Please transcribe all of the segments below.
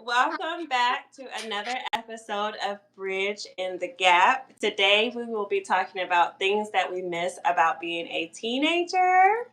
welcome back to another episode of Bridge in the Gap. Today we will be talking about things that we miss about being a teenager.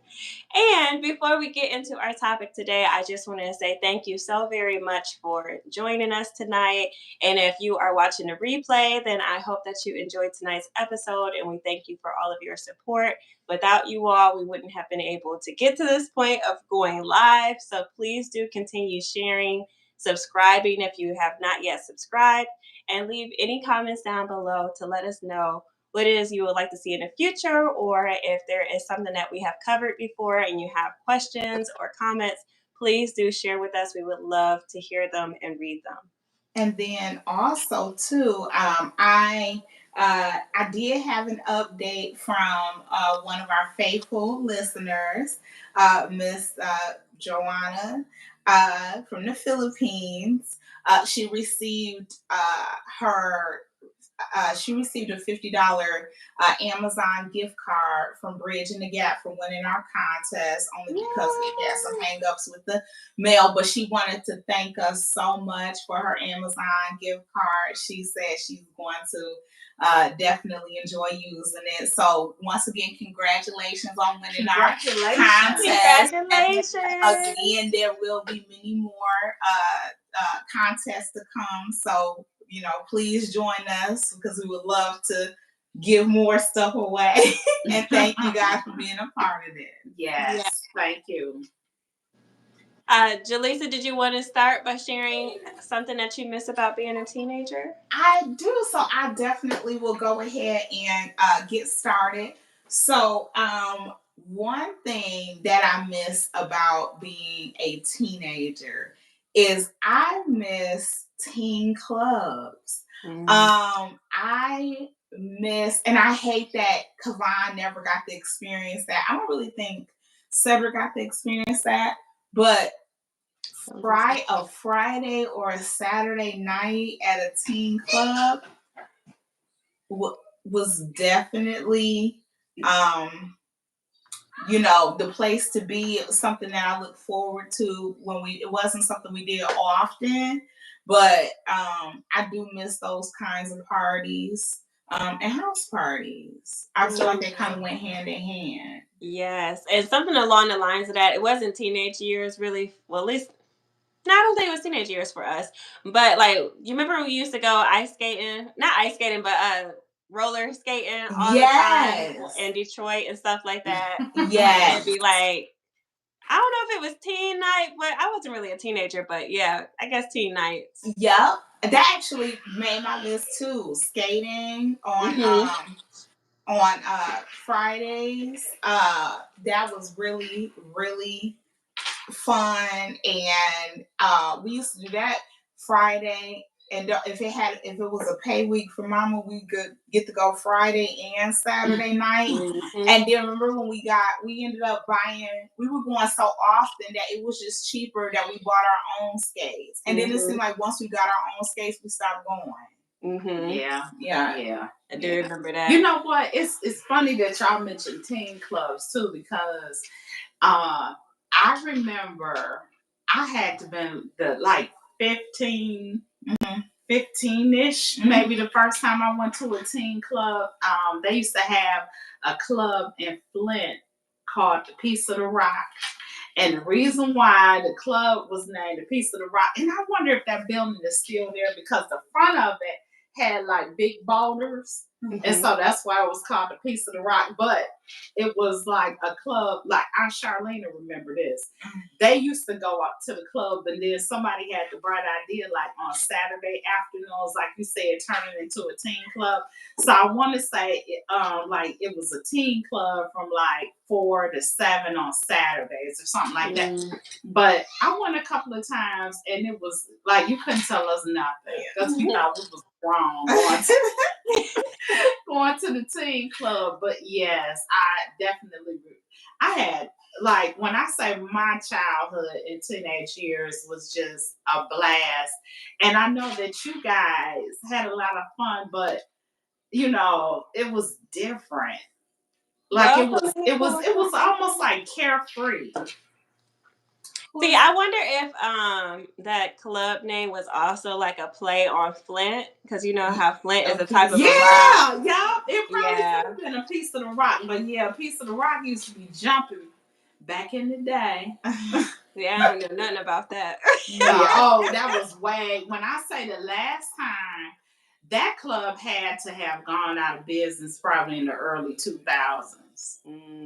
And before we get into our topic today, I just want to say thank you so very much for joining us tonight. And if you are watching a replay, then I hope that you enjoyed tonight's episode and we thank you for all of your support. Without you all, we wouldn't have been able to get to this point of going live. So please do continue sharing, subscribing if you have not yet subscribed, and leave any comments down below to let us know what it is you would like to see in the future, or if there is something that we have covered before and you have questions or comments, please do share with us. We would love to hear them and read them. And then also too, I did have an update from one of our faithful listeners, Miss Joanna from the Philippines. She received she received a $50 Amazon gift card from Bridg in the Gap for winning our contest, only because we had some hangups with the mail. But she wanted to thank us so much for her Amazon gift card. She said she's going to definitely enjoy using it. So once again, congratulations on winning our contest. Congratulations. And again, there will be many more contests to come. So please join us because we would love to give more stuff away. And thank you guys for being a part of it. Yes. Thank you. Jaleesa, did you want to start by sharing something that you miss about being a teenager? I do. So I definitely will go ahead and get started. So one thing that I miss about being a teenager is I miss teen clubs. I miss, and I hate that Kavan never got to experience that. I don't really think Cedric got to experience that, but a Friday or a Saturday night at a teen club was definitely the place to be. It was something that I look forward to it wasn't something we did often, but I do miss those kinds of parties and house parties. I feel like they kind of went hand in hand. Yes, and something along the lines of that. It wasn't teenage years, really. Well, at least, no, I don't think it was teenage years for us. But you remember when we used to go ice skating? Not ice skating, but roller skating all the time in Detroit and stuff like that. Yes. It'd be like, I don't know if it was teen night, but I wasn't really a teenager, but yeah, I guess teen nights. Yep. That actually made my list too. Skating on Fridays. That was really, really fun. And we used to do that Friday. And if it was a pay week for Mama, we could get to go Friday and Saturday night. Mm-hmm. And then remember when we ended up we were going so often that it was just cheaper that we bought our own skates. And then it seemed like once we got our own skates, we stopped going. Mm-hmm. Yeah. I do remember that. You know what? It's funny that y'all mentioned teen clubs too, because I remember I had to been 15. 15-ish, maybe the first time I went to a teen club. They used to have a club in Flint called the Piece of the Rock. And the reason why the club was named the Piece of the Rock, and I wonder if that building is still there, because the front of it had big boulders. Mm-hmm. And so that's why it was called the Piece of the Rock. But it was like a club, Aunt Charlene will remember this. They used to go up to the club, and then somebody had the bright idea, on Saturday afternoons, like you said, turning into a teen club. So I want to say, it was a teen club from 4 to 7 on Saturdays or something like that. But I went a couple of times, and it was you couldn't tell us nothing, because we thought we was wrong going to the teen club. But yes, I had, when I say my childhood and teenage years was just a blast. And I know that you guys had a lot of fun, but it was different. It was almost carefree. See, I wonder if that club name was also like a play on Flint, because you know how Flint is a type of a rock. Yeah, it probably Yeah. could have been a piece of the rock, but yeah, a piece of the rock used to be jumping back in the day. Yeah, I don't know nothing about that. No, oh, that was way. When I say the last time, that club had to have gone out of business probably in the early 2000s,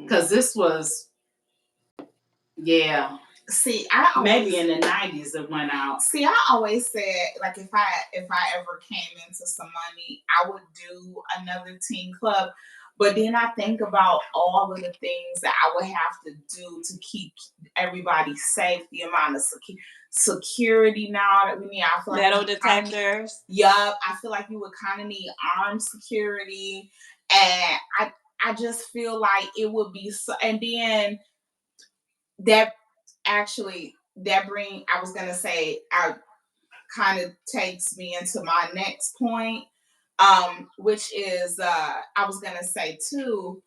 because this was, yeah. See, maybe in the 90s it went out. See, I always said, like, if I ever came into some money, I would do another teen club. But then I think about all of the things that I would have to do to keep everybody safe, the amount of security now that we need. I feel Metal like detectors. Yup, I feel like you would kind of need armed security, and I just feel like it would be so. And then that actually I was gonna say, I kind of takes me into my next point, which is I was gonna say too,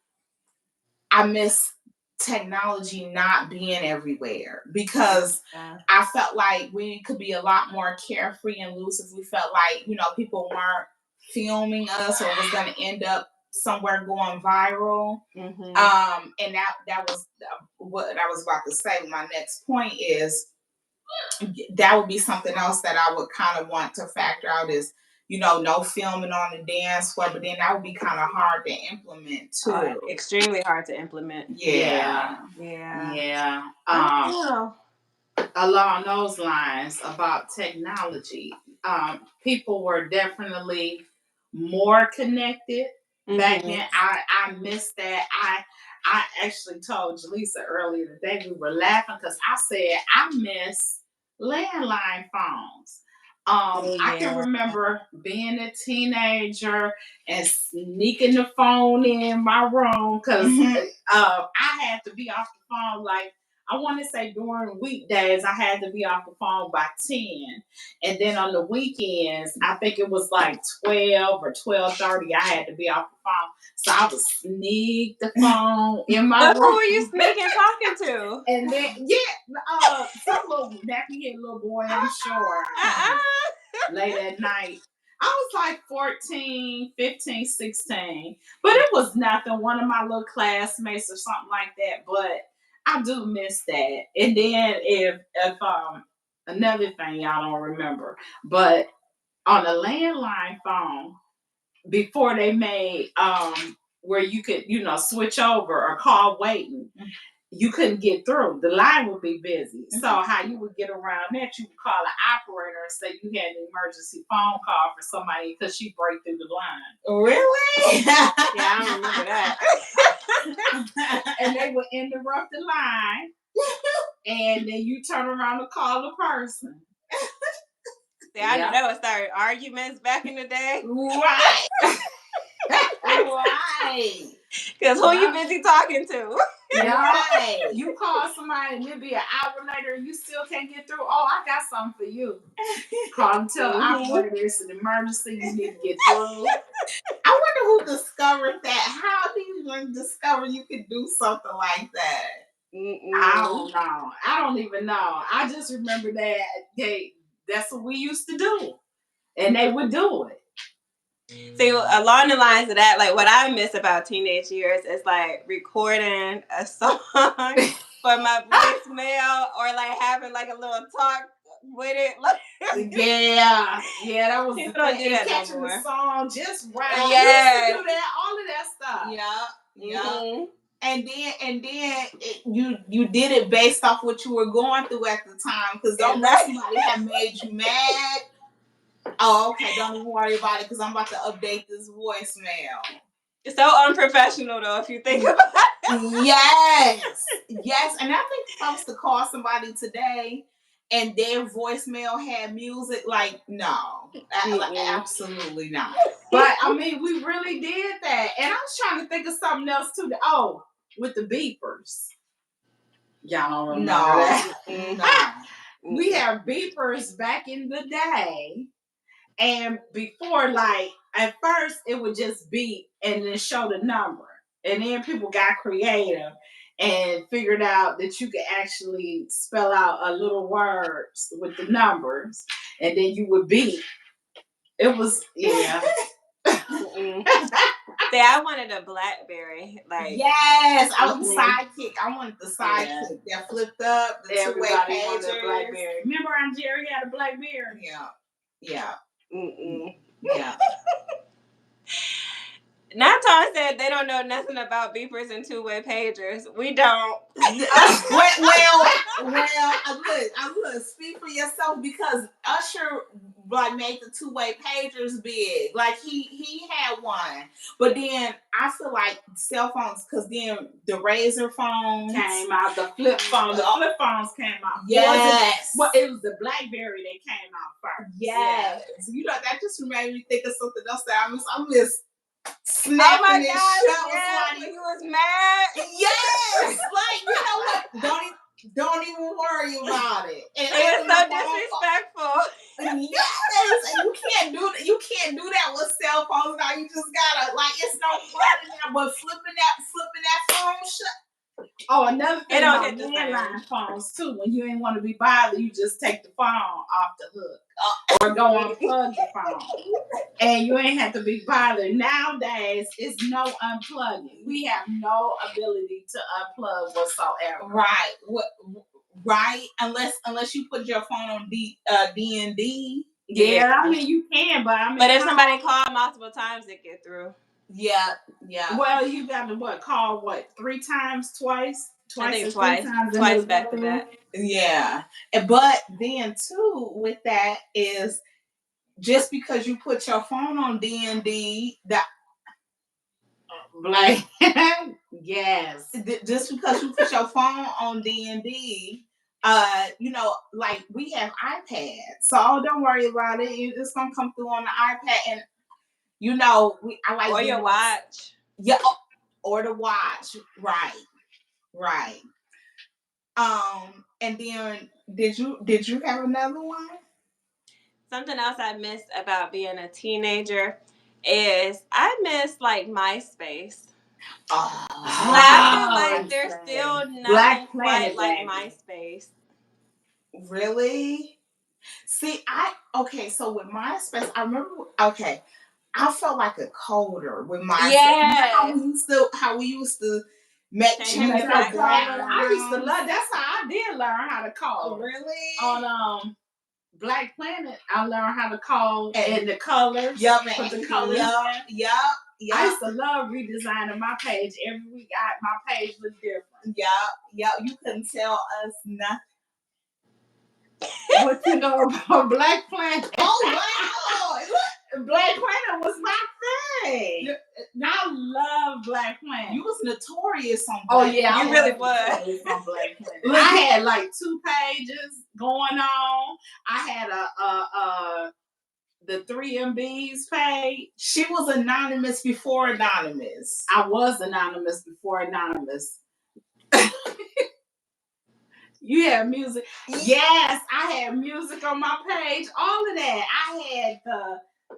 I miss technology not being everywhere, because I felt like we could be a lot more carefree and loose if we felt like, people weren't filming us or was going to end up somewhere going viral. And that was what I was about to say. My next point is that would be something else that I would kind of want to factor out is, no filming on the dance floor, but then that would be kind of hard to implement too. Extremely hard to implement. Yeah. Along those lines about technology, people were definitely more connected back then. I missed that. I actually told Jaleesa earlier today, we were laughing because I said I miss landline phones. I can remember being a teenager and sneaking the phone in my room because I had to be off the phone, like, I want to say during weekdays, I had to be off the phone by 10. And then on the weekends, I think it was like 12 or 12:30, I had to be off the phone. So I would sneak the phone in my room. Who were you sneaking talking to? And then, some little nappy-head little boy, I'm sure. Late at night. I was like 14, 15, 16. But it was nothing. One of my little classmates or something like that. But I do miss that. And then if another thing y'all don't remember, but on a landline phone, before they made where you could, switch over or call waiting, you couldn't get through. The line would be busy. So how you would get around that, you would call an operator and say you had an emergency phone call for somebody because she break through the line. Really? Yeah, I don't remember that. And they would interrupt the line, and then you turn around to call the person. See, I know that would start arguments back in the day. Right. Right. Because who you busy talking to? Right. You call somebody and it'll be an hour later and you still can't get through. Oh, I got something for you. Call and tell the operator it's an emergency. You need to get through. I wonder who discovered that. How did you even discover you could do something like that? I don't know. I don't even know. I just remember that that's what we used to do. And they would do it. See, along the lines of that, like what I miss about teenage years is like recording a song for my voicemail or like having like a little talk with it. Yeah, that was people don't do that catching no more. The song just right. Yeah, do that, all of that stuff. Yeah. And then you did it based off what you were going through at the time, because don't let somebody have made you mad. Oh, okay. Don't even worry about it because I'm about to update this voicemail. It's so unprofessional, though, if you think about it. Yes. And I think you're supposed to call somebody today and their voicemail had music. Like, no, absolutely not. But I mean, we really did that. And I was trying to think of something else too. Oh, with the beepers. Y'all don't remember that? No. We have beepers back in the day. And before, like, at first, it would just beep and then show the number. And then people got creative and figured out that you could actually spell out a little words with the numbers, and then you would beat. It was See, I wanted a BlackBerry. Like yes, I was the sidekick. I wanted the sidekick that flipped up, the two-way everybody pagers. wanted a BlackBerry. Remember when Jerry had a BlackBerry? Yeah. Yeah. Naton said they don't know nothing about beepers and two-way pagers. We don't. well, look, speak for yourself, because Usher like made the two-way pagers big. Like he had one, but then I feel like cell phones, because then the Razor phones came out, the flip phones. The flip phones came out. Yes. It was the BlackBerry that came out first. Yes. You know, that just made me think of something else that I miss. Snapping oh my and God! shit. When you was mad. Yes, like, you know what? Don't even worry about it. And it was so disrespectful. Yes, and you can't do that with cell phones now. You just gotta, like, it's no fun in there, but flipping that phone shut. Oh, another thing about landline phones too. When you ain't want to be bothered, you just take the phone off the hook or go unplug the phone, and you ain't have to be bothered. Nowadays, it's no unplugging. We have no ability to unplug whatsoever. Right. Right. Unless you put your phone on DND. Yeah, I mean you can, but if somebody called multiple times, it get through. Yeah. Well, you got to call 3 times, twice twice back to back. Yeah, but then too with that is, just because you put your phone on DND, that like yes, just because you put your phone on DND, you know, like we have iPads, so don't worry about it. It's gonna come through on the iPad, and you know, I like or your watch. Yeah, or the watch. Right. And then did you have another one? Something else I miss about being a teenager is I miss like MySpace. I feel like there's still nothing quite like MySpace. Really? See, so with MySpace, I remember. Okay, I felt like a coder with MySpace. Yeah. How we used to make change our background. I used to love. That's how I did learn how to code. Oh, really? On Black Planet, I learned how to code and the colors. Yup, put the colors in. Yup. I used to love redesigning my page every week. My page looked different. Yup. You couldn't tell us nothing. What you know about Black Planet? Oh wow! Black Planet was my thing. I love Black Planet. You was notorious on Black Planet. Oh yeah, you really was on Black Planet. I had like 2 pages going on. I had the 3MBs page. She was anonymous before anonymous. I was anonymous before anonymous. You have music. Yes, I had music on my page. All of that. I had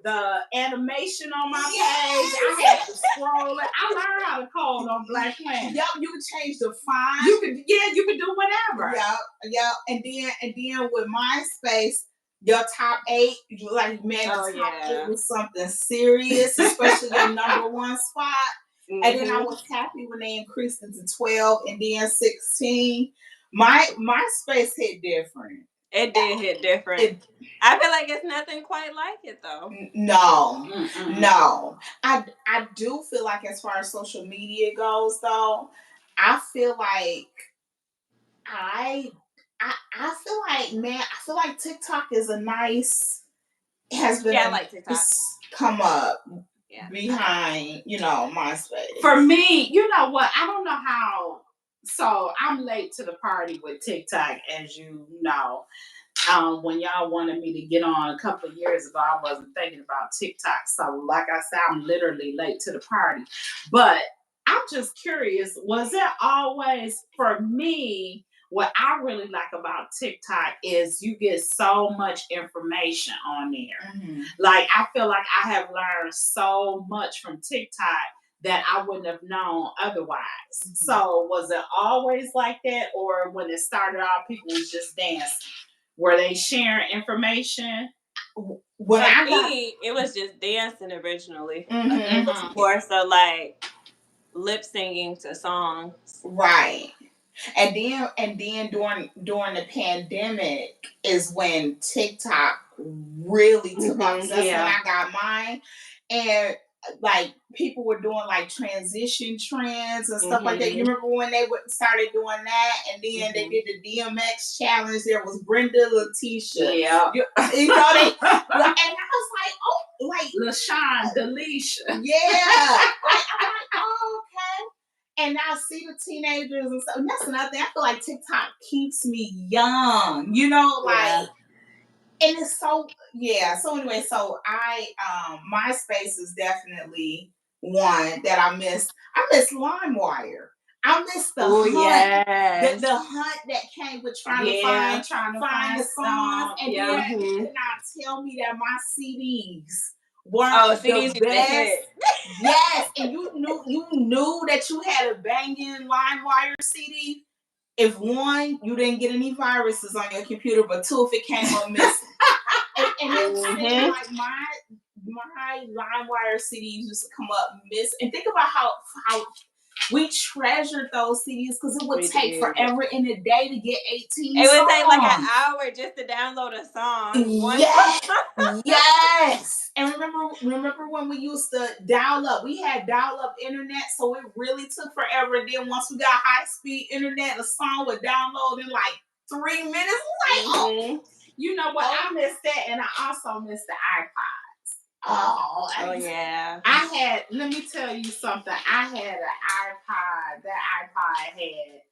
the animation on my page. I had to scroll it. I learned how to code on Black Planet. Yup, you could change the font. You could do whatever. Yup. And then with MySpace, your top 8, like, man, the top 8 was something serious, especially your number 1 spot. Mm-hmm. And then I was happy when they increased it to 12 and then 16. MySpace hit different. It did hit different. I feel like it's nothing quite like it though. No. I do feel like, as far as social media goes though, I feel like TikTok is has been I like TikTok. Come up behind, MySpace. For me, you know what? I don't know how. So I'm late to the party with TikTok, as you know. When y'all wanted me to get on a couple of years ago, I wasn't thinking about TikTok. So like I said, I'm literally late to the party. But I'm just curious, was it always, for me, what I really like about TikTok is you get so much information on there. Mm-hmm. Like, I feel like I have learned so much from TikTok that I wouldn't have known otherwise. So was it always like that, or when it started off, people was just dancing? Were they sharing information? When it was just dancing originally. It was more so like lip singing to songs. Right. And then during the pandemic is when TikTok really took off. That's when I got mine. And like people were doing like transition trends and stuff like that. You remember when they started doing that, and then they did the DMX challenge? There was Brenda, Letitia. Yeah. You know they, and I was like, oh, like LaShawn, Delisha. Yeah. I'm like, oh, okay. And I see the teenagers and stuff. And that's another thing. I feel like TikTok keeps me young. You know, like, and it's so, yeah. So anyway, so MySpace is definitely one that I missed. I miss LimeWire. I missed the hunt. Yes. The hunt that came with trying to find the songs. And then tell me that my CDs weren't CDs the best. Yes, and you knew that you had a banging LimeWire CD. If one, you didn't get any viruses on your computer, but two, if it came up missing. and it seemed like my LimeWire CDs used to come up missing. And think about how we treasured those CDs, because it would take forever in a day to get 18 songs. It would take like an hour just to download a song. Yes. And remember when we used to dial up? We had dial up internet, so it really took forever. And then once we got high speed internet, a song would download in like 3 minutes. Like, you know what? I missed that, and I also missed the iPod. Oh yeah. Let me tell you something. I had an iPod. That iPod had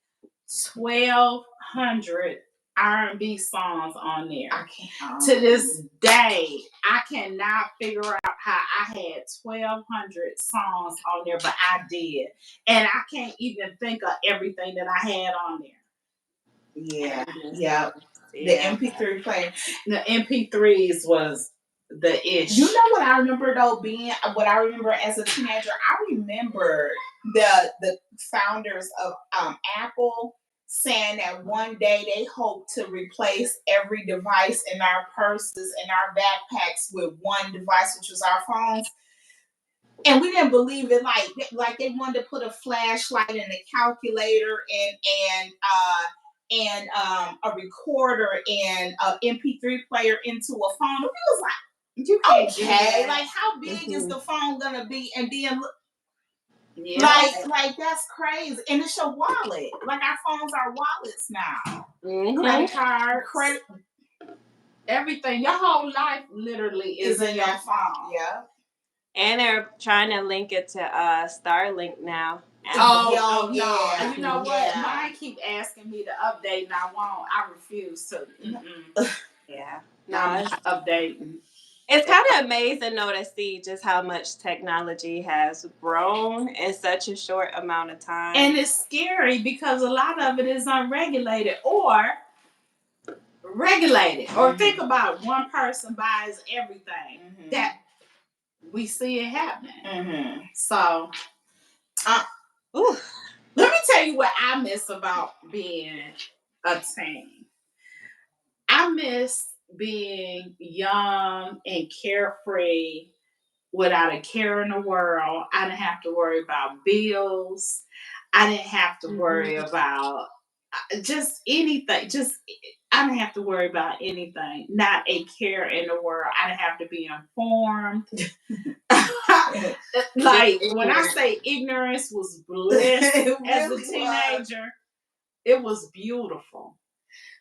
1,200 R&B songs on there. I can't. To this day, I cannot figure out how I had 1,200 songs on there, but I did. And I can't even think of everything that I had on there. Yeah. The MP3 player. The MP3s was the ish. You know what I remember though, what I remember as a teenager? I remember the founders of Apple saying that one day they hope to replace every device in our purses and our backpacks with one device, which was our phones. And we didn't believe it. Like they wanted to put a flashlight and a calculator and a recorder and an MP3 player into a phone. And we was like, you can't do that. Like, how big is the phone gonna be? And then like that's crazy. And it's your wallet. Like, our phones are wallets now. Credit card, everything. Your whole life literally is in your phone. Yeah. And they're trying to link it to Starlink now. Oh no! And you know what? Mine keep asking me to update, and I won't. I refuse to. Yeah. No, it's updating. It's kind of amazing though to see just how much technology has grown in such a short amount of time. And it's scary because a lot of it is unregulated or regulated. Or think about one person buys everything. That we see it happening. So, let me tell you what I miss about being a teen. I miss being young and carefree without a care in the world. I didn't have to worry about bills. I didn't have to worry about just anything. I didn't have to worry about anything. Not a care in the world. I didn't have to be informed. Like, when I say ignorance was bliss as a teenager, it was beautiful.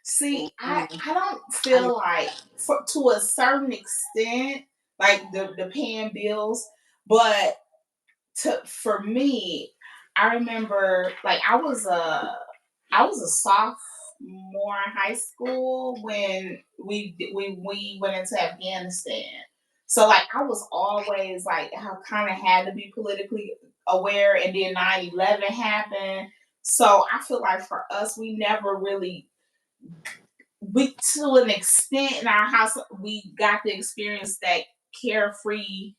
See, I don't feel like, to a certain extent, like the paying bills, but for me, I remember, like, I was a sophomore in high school when we went into Afghanistan. So like, I was always like, I kind of had to be politically aware, and then 9/11 happened. So I feel like for us, we never really, to an extent in our house, we got to experience that carefree,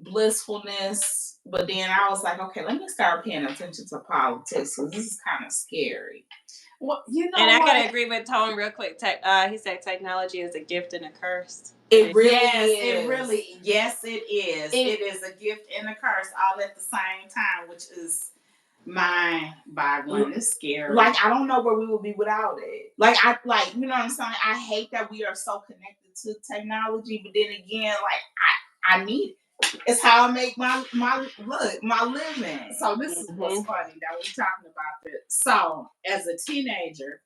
blissfulness. But then I was like, okay, let me start paying attention to politics because this is kind of scary. Well, you know And I what? gotta agree with Tone real quick. He said technology is a gift and a curse. It really yes, is. it really, yes, it is. It is a gift and a curse all at the same time, which is mind-boggling. It's scary. Like, I don't know where we would be without it. Like, you know what I'm saying? I hate that we are so connected to technology, but then again, like, I need it. It's how I make my living. So this is what's funny that we're talking about this. So as a teenager,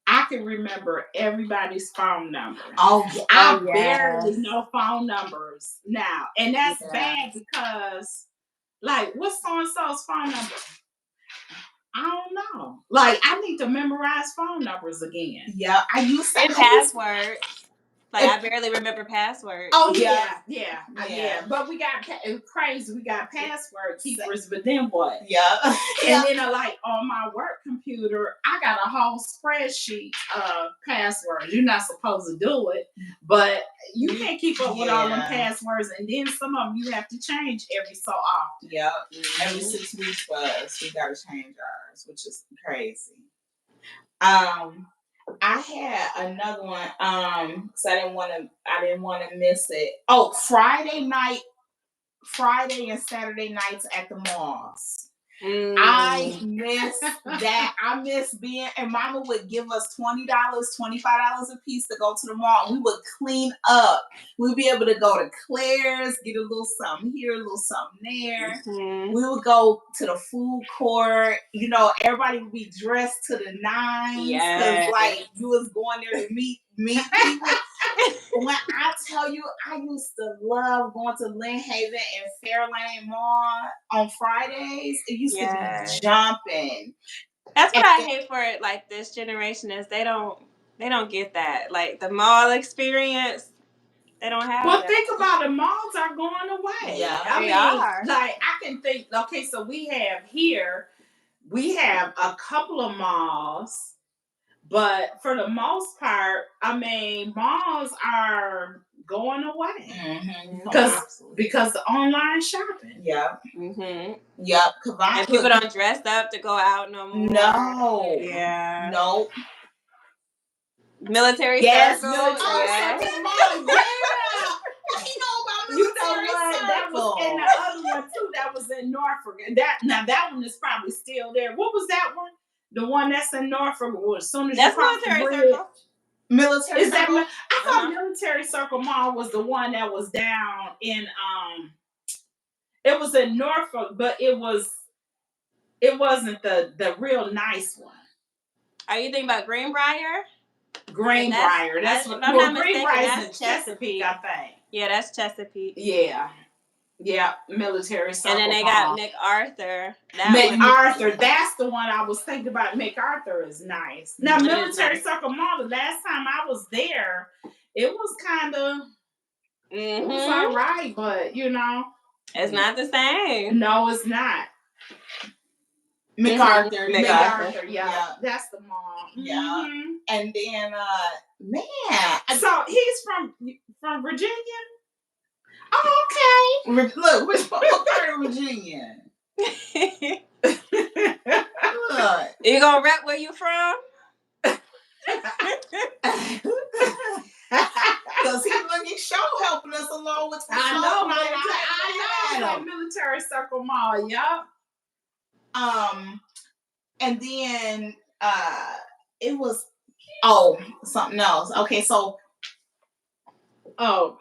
I can remember everybody's phone number. I barely know phone numbers now. And that's bad because, like, what's so-and-so's phone number? I don't know. Like, I need to memorize phone numbers again. Yeah, I used to. And passwords. Like, I barely remember passwords. Oh, yeah. But we got crazy. We got password keepers, but then what? Yeah. And then, like, on my work computer, I got a whole spreadsheet of passwords. You're not supposed to do it, but you can't keep up with all them passwords. And then some of them you have to change every so often. Yeah. Every 6 weeks for us, we got to change ours, which is crazy. I had another one, because I didn't want to miss it. Oh, Friday and Saturday nights at the malls. I miss that. I miss being, and Mama would give us $20, $25 a piece to go to the mall. And we would clean up. We'd be able to go to Claire's, get a little something here, a little something there. We would go to the food court. You know, everybody would be dressed to the nines. Because, like, you was going there to meet people. When I tell you, I used to love going to Lynn Haven and Fairlane Mall on Fridays. It used to be jumping. That's what I hate for it. Like, this generation is they don't get that. Like, the mall experience, they don't have. Well, think about it. Malls are going away. Yeah, they are. Like, I can think. Okay, so we have a couple of malls. But for the most part, I mean, malls are going away because the online shopping. Yep. Yep. And people don't dress up to go out no more. No. Yeah. Nope. Military circle. Yes. Yeah. You know what? That was in the other one too. That was in Norfolk. And that one is probably still there. What was that one? The one that's in Norfolk. Well, as soon as that's you cross the bridge, Military Circle. I thought Military Circle Mall was the one that was down in It was in Norfolk, but it wasn't the real nice one. Are you thinking about Greenbrier? Greenbrier. That's what. Well, Greenbrier is Chesapeake, I think. Yeah, that's Chesapeake. Yeah, Military Circle. And then they got MacArthur. MacArthur, that's the one I was thinking about. MacArthur is nice. Now, Military Circle Mall, the last time I was there, it was kind of, it was all right, but, you know. It's not the same. No, it's not. MacArthur, yeah. That's the mall. Yeah. And then, man. So, he's from Virginia? Oh, okay. Look, which part of Virginia? You gonna rep where you from? Because he's looking show helping us along with the I know. Military Circle Mall, yup. And then it was something else. Okay, so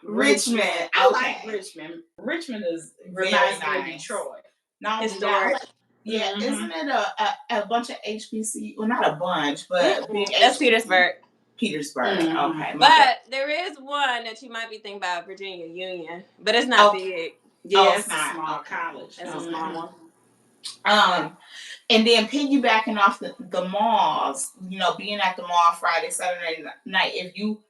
Richmond. I like Richmond. Richmond is reminds me of Detroit. No, historic. Yeah, isn't it a bunch of HBC? Well, not a bunch, but that's Petersburg. Okay, but there is one that you might be thinking about, Virginia Union, but it's not big. Yeah, it's not a small college. It's a small one. And then piggybacking off the malls, you know, being at the mall Friday, Saturday night, if you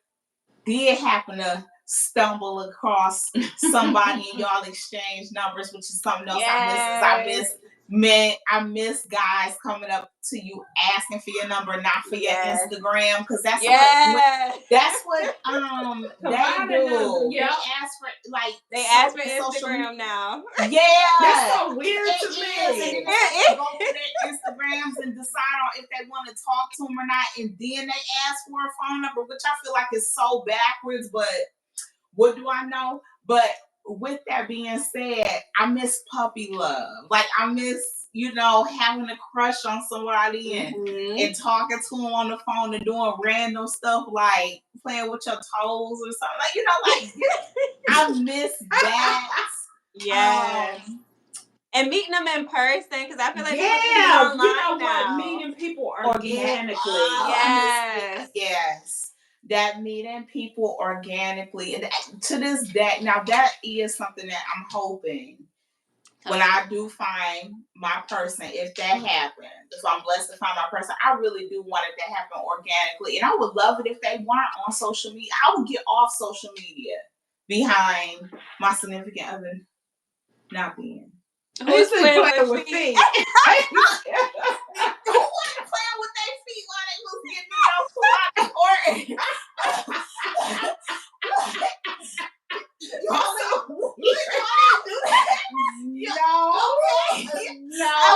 did happen to stumble across somebody and y'all exchange numbers, which is something else I miss Man, I miss guys coming up to you asking for your number, not for your Instagram, because that's what they do. Yeah. They ask for social Instagram now. Yeah, that's so weird to me. And then they go to their Instagrams and decide on if they want to talk to them or not, and then they ask for a phone number, which I feel like is so backwards. But what do I know? But with that being said, I miss puppy love. Like I miss, having a crush on somebody and talking to them on the phone and doing random stuff like playing with your toes or something. Like I miss that. Yes. And meeting them in person, because I feel like online now. Meeting people organically. Yes. That meeting people organically. And to this day, now that is something that I'm hoping when I do find my person, if that happens, if I'm blessed to find my person, I really do want it to happen organically. And I would love it if they weren't on social media. I would get off social media behind my significant other not being. Who's playing with feet? Who wasn't playing with their feet while they was getting me I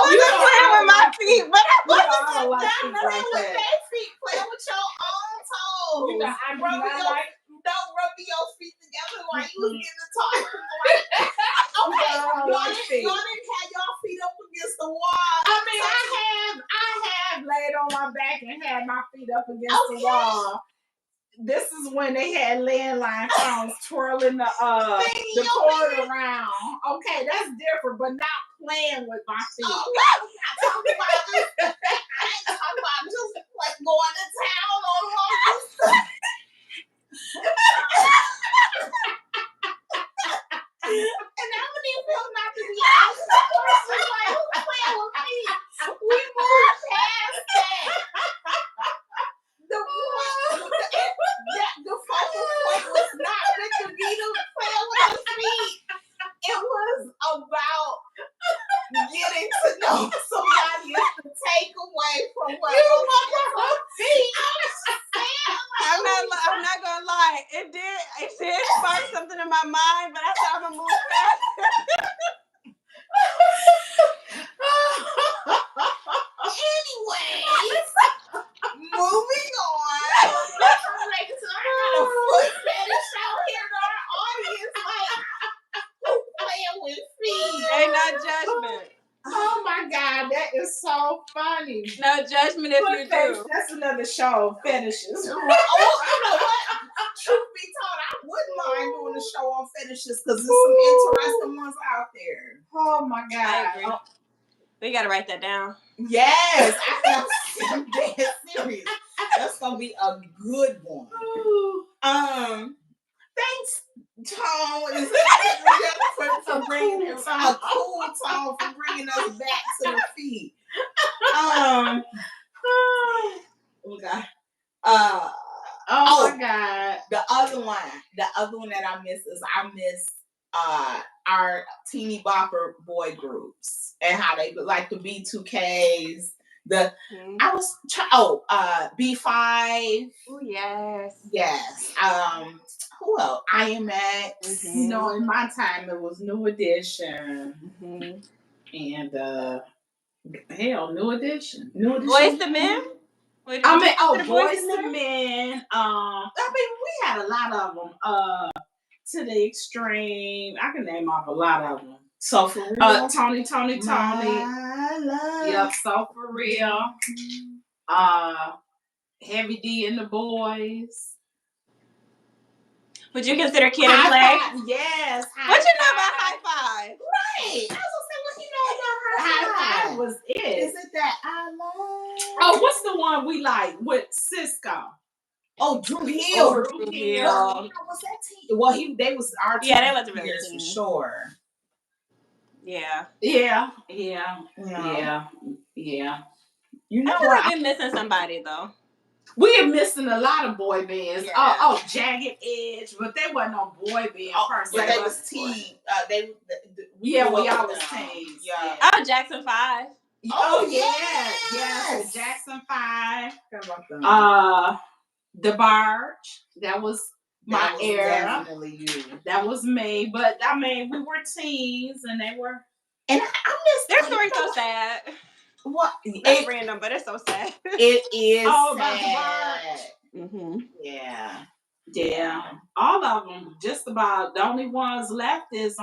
wasn't playing with my feet, but I wasn't playing with your own toes. Rubbing your feet together while you was getting the talk. Okay, y'all didn't have y'all feet up against the wall. I mean, I have laid on my back and had my feet up against the wall. This is when they had landline phones twirling the cord around. Okay, that's different, but not playing with my feet. I ain't talking about just like going to town on one. And I wouldn't even feel not to be honest. Like, who's playing with me? We moved past that. The focal point was not Mr. Vita playing with her feet. It was about getting to know somebody to take away from what her feet. I'm not gonna lie. It did spark something in my mind, but I thought I'm gonna move past it. Anyways, moving on. I got a foot fetish out here in our audience. Like, who playing with feet? Ain't no judgment. Oh my God, that is so funny. No judgment if you do. That's another show, fetishes. You know what? Truth be told, I wouldn't mind doing a show on fetishes because there's some interesting ones out there. Oh my God. I agree. We gotta write that down. Yes, I'm dead serious. That's gonna be a good one. Thanks, Tone, for bringing a cool Tone for bringing us back to the feet. Oh God. Oh my God. The other one that I miss is our teeny bopper boy groups and how they look like the B2Ks. I was B5. Oh yes. Yes. Who else? IMX. You know, in my time it was New Edition. And New Edition. Boys to Men? Boys to Men. I mean, we had a lot of them. To the Extreme. I can name off a lot of them. So for real, Tony. Yep, So for real. Heavy D and the Boys. Would you consider Kid and Play? Yes. What you know about High Five? Right. I was gonna say, what you know about High Five was it? Is it that I love? Oh, what's the one we like with Cisco? Oh, Drew Hill. Drew Hill. Was that team? Well, they was our team. Yeah, they wasn't really for sure. Yeah. Yeah. You know I feel like we're missing somebody though. We are missing a lot of boy bands. Yeah. Oh, Jagged Edge, but they wasn't no boy band per se. But they was teen. We always always teens. Yeah. Oh, Jackson 5. Oh yeah, yes. Jackson 5. How about them? The Barge. That was my era. Definitely you. That was me. But I mean, we were teens, and they were. And I miss their story's so sad. What? That's random, but it's so sad. It is Oh, sad. about the Barge. Mm-hmm. Yeah. All of them. Just about. The only ones left is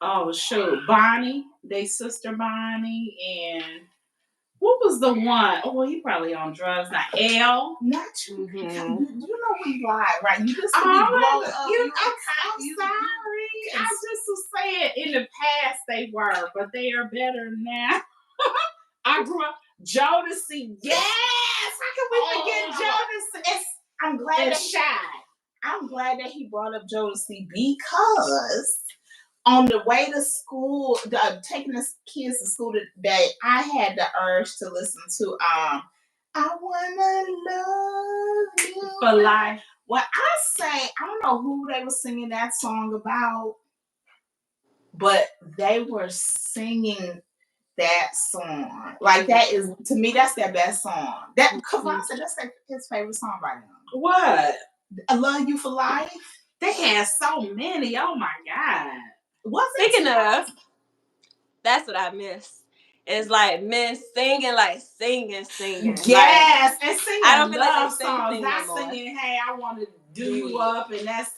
oh shoot, Bonnie, they sister Bonnie, and what was the one? Oh, well, he probably on drugs now. L. Not you. Mm-hmm. You know we lied, right? You just I'm sorry. I just was saying in the past they were, but they are better now. I grew up Jodeci. Yes, how can we forget Jodeci? I'm glad It's Shy. I'm glad that he brought up Jodeci because on the way to school, taking the kids to school today, I had the urge to listen to I Wanna Love You For Life. Well, I say, I don't know who they were singing that song about, but they were singing that song. Like, that is, to me, that's their best song. That Kavon said that's his favorite song by them. What? I Love You for Life. They had so many. Oh my God. Speaking of, that's what I miss. It's like men singing. Yes, and singing I don't feel like love they songs. sing Not no more. singing, hey, I want to do you up, and that's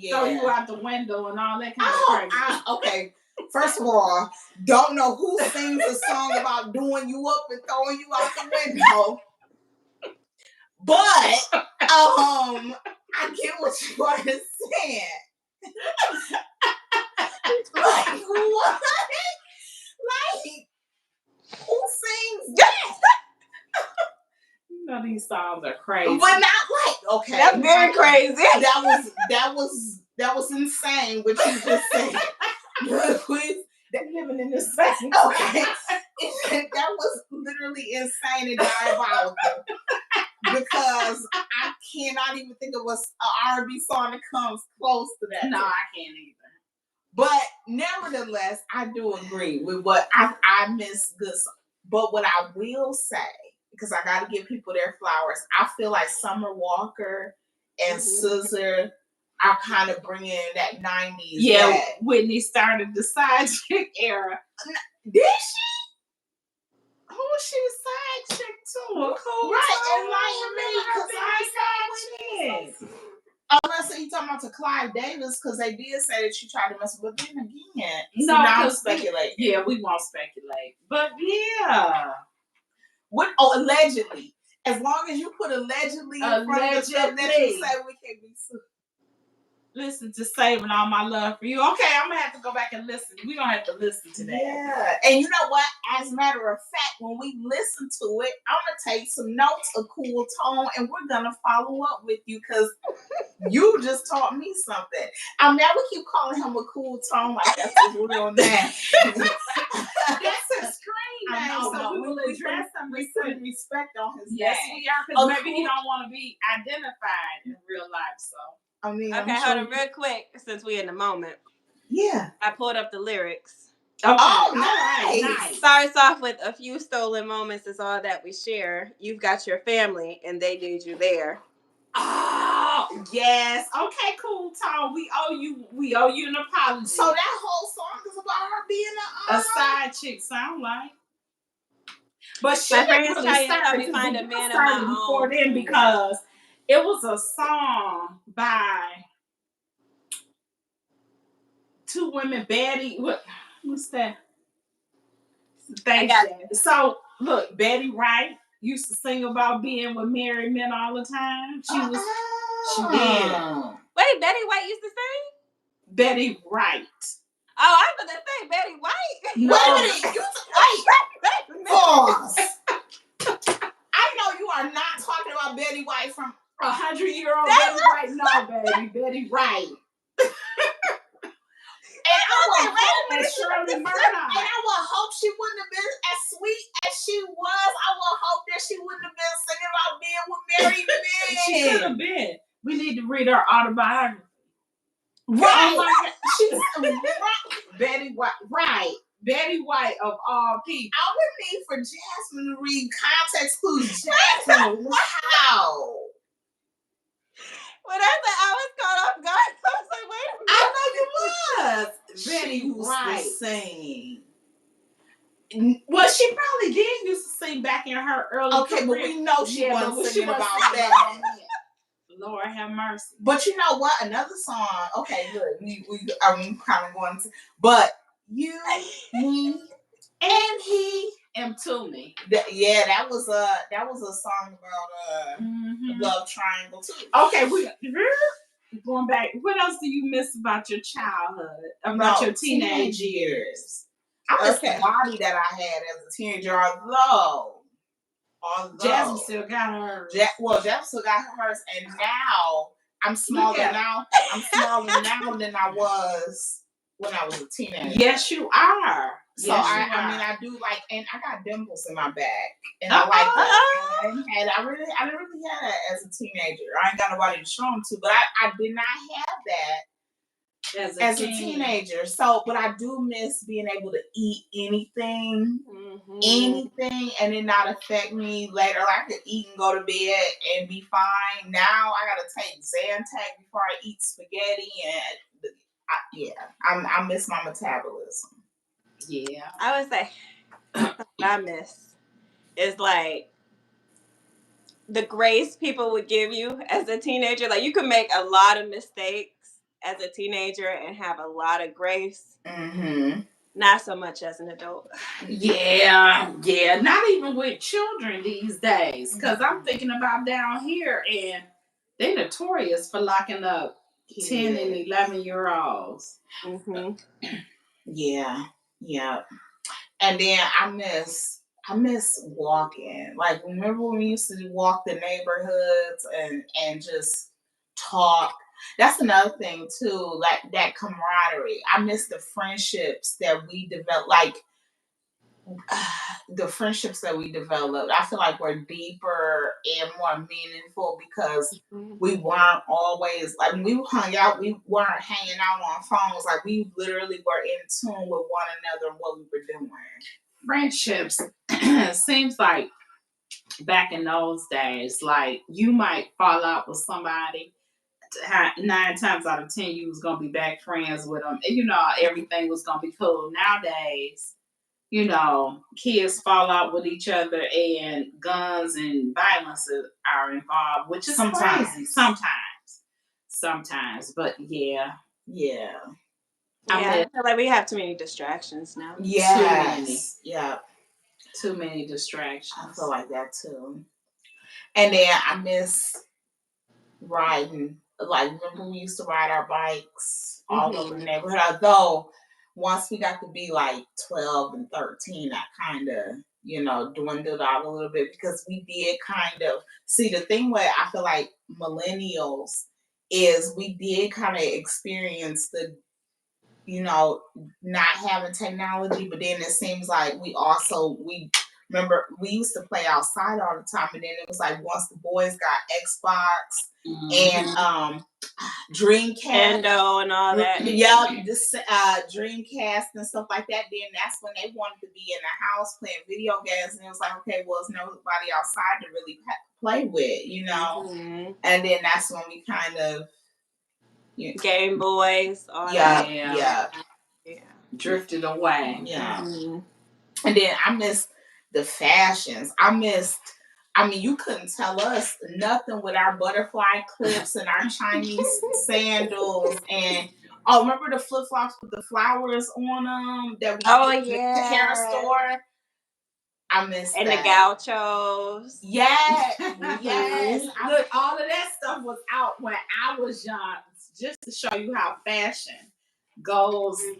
throw you out the window and all that kind of crazy. Okay. First of all, don't know who sings a song about doing you up and throwing you out the window. But I get what you are saying. Like what? Like who sings that? You know these songs are crazy. But not like okay. That's very crazy. That was insane what you just said. They're living in this space. Okay. That was literally insane and diabolical. Because I cannot even think of an R&B song that comes close to that. No, I can't either. But nevertheless, I do agree with what I miss good. But what I will say, because I got to give people their flowers, I feel like Summer Walker and SZA are kind of bringing that 90s. Yeah, back. Whitney started the side chick era. Did she? Who was she a side chick to? Right, enlighten me, because unless you talking about to Clive Davis, because they did say that she tried to mess with him again. No, now I'm speculating. Yeah, we won't speculate. But yeah. Allegedly. As long as you put allegedly in front of the stuff that you say, we can't be sued. Listen to Saving All My Love for You. Okay, I'm going to have to go back and listen. We're going to have to listen to that. Yeah. And you know what? As a matter of fact, when we listen to it, I'm going to take some notes, a cool tone, and we're going to follow up with you because you just taught me something. Now we keep calling him a cool tone like that's his real name. That's his screen name. So we will address him. We put respect on his name. Yes, we are, because maybe he don't want to be identified in real life, so. I mean, okay, hold on real quick since we're in the moment. Yeah. I pulled up the lyrics. Okay. Oh, nice. Starts off with a few stolen moments is all that we share. You've got your family and they need you there. Oh, yes. Okay, cool, Tom. We owe you an apology. So that whole song is about her being a side chick, sound like. But she my friends really tell me find a man of my own before then because it was a song by two women, Betty. What's that? Thanks. So look, Betty Wright used to sing about being with married men all the time. She did. Wait, Betty White used to sing? Betty Wright. Oh, I was gonna say Betty White. No. Wait. Pause. I know you are not talking about Betty White from 100-year-old Betty White. No, baby, Betty Wright. And I'm like, wait a And Shirley Murdoch. And I would hope she wouldn't have been as sweet as she was. I would hope that she wouldn't have been singing about being with married men. She could have been. We need to read her autobiography. Right. Oh my God. She's Betty White. Right. Betty White of all people. I would need for Jasmine to read context clues. Jasmine, wow. When I said I was caught off guard, I was like, wait a minute. I know you was. Betty She used White. to sing. Well, she probably did used to sing back in her early Okay, career. but we know she wasn't but singing about singing that. Lord have mercy. But you know what? Another song. Okay, good. I'm kind of going to. But you, me, and he. And to me. Yeah, that was a song about love triangle too. Okay, we going back. What else do you miss about your childhood? About your teenage years? I miss the body that I had as a teenager, although Jasmine still got hers. Jasmine still got hers, and now I'm smaller now. I'm smaller now than I was when I was a teenager. Yes, you are. So I mean, I do like, and I got dimples in my back, and I like that. I didn't really have that as a teenager. I ain't got nobody to show them to, but I did not have that as a teenager. So, but I do miss being able to eat anything, and it not affect me later. Like I could eat and go to bed and be fine. Now I gotta take Zantac before I eat spaghetti, and I miss my metabolism. Yeah, I would say what I miss is like the grace people would give you as a teenager. Like you could make a lot of mistakes as a teenager and have a lot of grace. Not so much as an adult. Yeah. Not even with children these days. Because I'm thinking about down here, and they're notorious for locking up 10 and 11-year-olds. Yeah. And then I miss walking. Like, remember when we used to walk the neighborhoods and just talk? That's another thing too, like that camaraderie. I miss the friendships that we developed. Like the friendships that we developed, I feel like were deeper and more meaningful because we weren't always like when we hung out. We weren't hanging out on phones. Like we literally were in tune with one another and what we were doing. Friendships seems like back in those days, like you might fall out with somebody. 9 times out of 10, you was gonna be back friends with them. And, everything was gonna be cool. Nowadays, kids fall out with each other and guns and violence are involved, which is crazy. Sometimes, but yeah. I feel like we have too many distractions now. Yes. Too many distractions. I feel like that too. And then I miss riding. Like, remember we used to ride our bikes all over the neighborhood? Although, once we got to be like 12 and 13, I kind of, dwindled out a little bit because we did kind of see the thing where I feel like millennials is we did kind of experience the, not having technology, but then it seems like we remember we used to play outside all the time, and then it was like once the boys got Xbox and Dreamcast and all that. This Dreamcast and stuff like that. Then that's when they wanted to be in the house playing video games, and it was like, okay, well, there's nobody outside to really play with, And then that's when we kind of Game Boys, all that. Drifted away. And then I missed the fashions. I mean, you couldn't tell us nothing with our butterfly clips and our Chinese sandals. And remember the flip flops with the flowers on them that we got at the hair store? I miss that. And the gauchos. Yes. Look, all of that stuff was out when I was young. Just to show you how fashion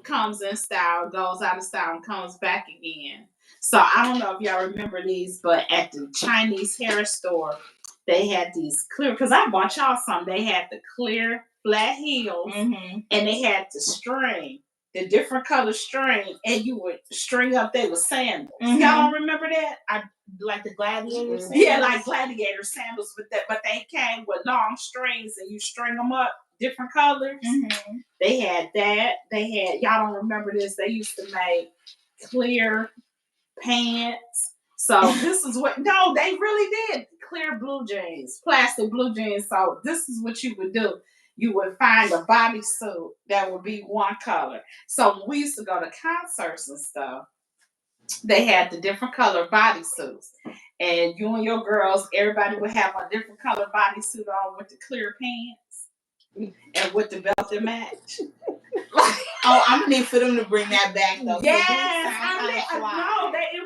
comes in style, goes out of style, and comes back again. So I don't know if y'all remember these, but at the Chinese hair store, they had these clear, because I bought y'all some. They had the clear flat heels, and they had the string. the different color string, and you would string up they were sandals. Y'all don't remember that? Like the gladiator sandals? Yeah, like gladiator sandals, but they came with long strings, and you string them up different colors. They had that. They had, y'all don't remember this? They used to make clear pants. So this is what, no, they really did. Clear blue jeans, plastic blue jeans. So this is what you would do. You would find a bodysuit that would be one color. So when we used to go to concerts and stuff, they had the different color bodysuits. And you and your girls, everybody would have a different color bodysuit on with the clear pants and with the belt to match. Oh, I'm gonna need for them to bring that back though. Yes, it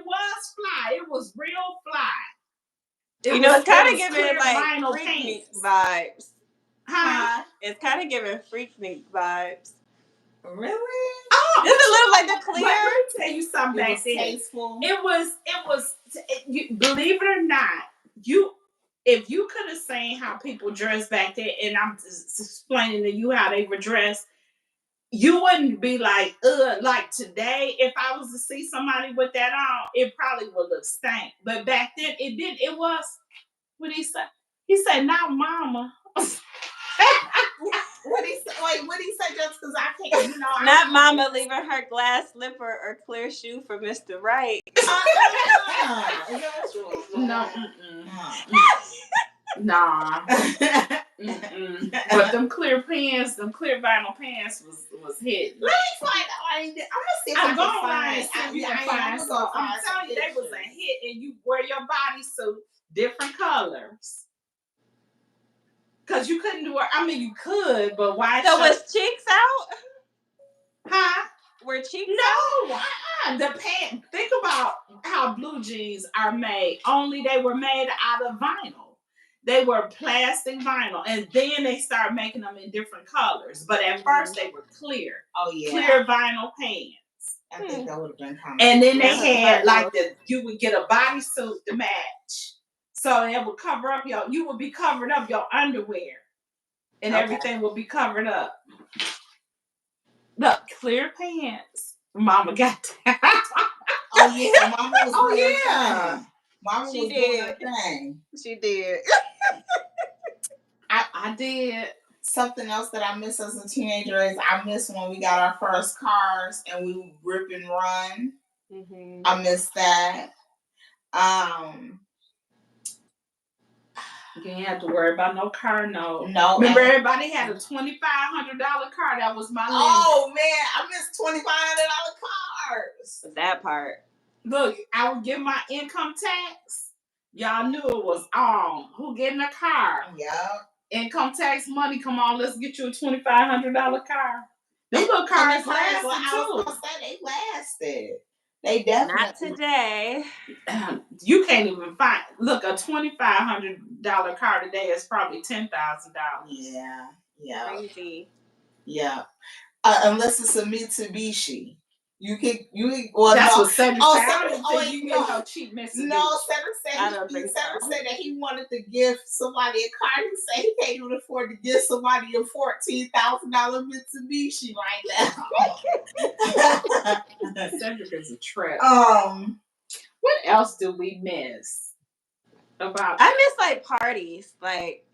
was fly. It was real fly. It's kind of giving like Freaknik vibes. Huh? It's kind of giving Freaknik vibes. Really? Oh, does it look like the clear? Let me tell you something back then. Tasteful. It was. Believe it or not, if you could have seen how people dressed back then, and I'm just explaining to you how they were dressed, you wouldn't be like, like today, if I was to see somebody with that on, it probably would look stank. But back then, it was, what he said? He said, "Now, mama." What he say? Wait, what he say? Just because I can't, Not mama leaving her glass slipper or clear shoe for Mr. Right. No. Nah. But them clear pants, them clear vinyl pants was hit. Let me find out. I'm gonna see if I'm I can find. So I'm telling you, they was a hit, and you wear your bodysuit different colors. Cause you couldn't do it. I mean, you could, but why? So was cheeks out? Huh? Were cheeks out? The pants. Think about how blue jeans are made. Only they were made out of vinyl. They were plastic vinyl, and then they started making them in different colors. But at first, they were clear. Oh yeah, clear vinyl pants. I think that would have been common. And then they had like you would get a bodysuit to match. So it would cover up you would be covering up your underwear. And everything would be covered up. Look, clear pants. Mama got that. Oh yeah, Mama was doing yeah. Thing. Mama was doing her thing. She did. I did. Something else that I miss as a teenager is I miss when we got our first cars and we would rip and run. Mm-hmm. I miss that. You didn't have to worry about no car note. No. Remember, everybody had a $2,500 car. That was my limit. Oh, man. I miss $2,500 cars. That part. Look, I would get my income tax. Y'all knew it was on. Who getting a car? Yeah. Income tax money. Come on, let's get you a $2,500 car. Them little cars lasted too. I was gonna say they lasted. They definitely. Not today. You can't even find. Look, a $2,500 car today is probably $10,000. Yeah. Crazy. Yeah. Unless it's a Mitsubishi. You can. Well, that's no. what Cedric said. You get no cheap Mitsubishi. No, Cedric said that he wanted to give somebody a car. He said he can't even afford to give somebody a $14,000 Mitsubishi right now. Cedric is a trip. What else do we miss? I miss like parties, like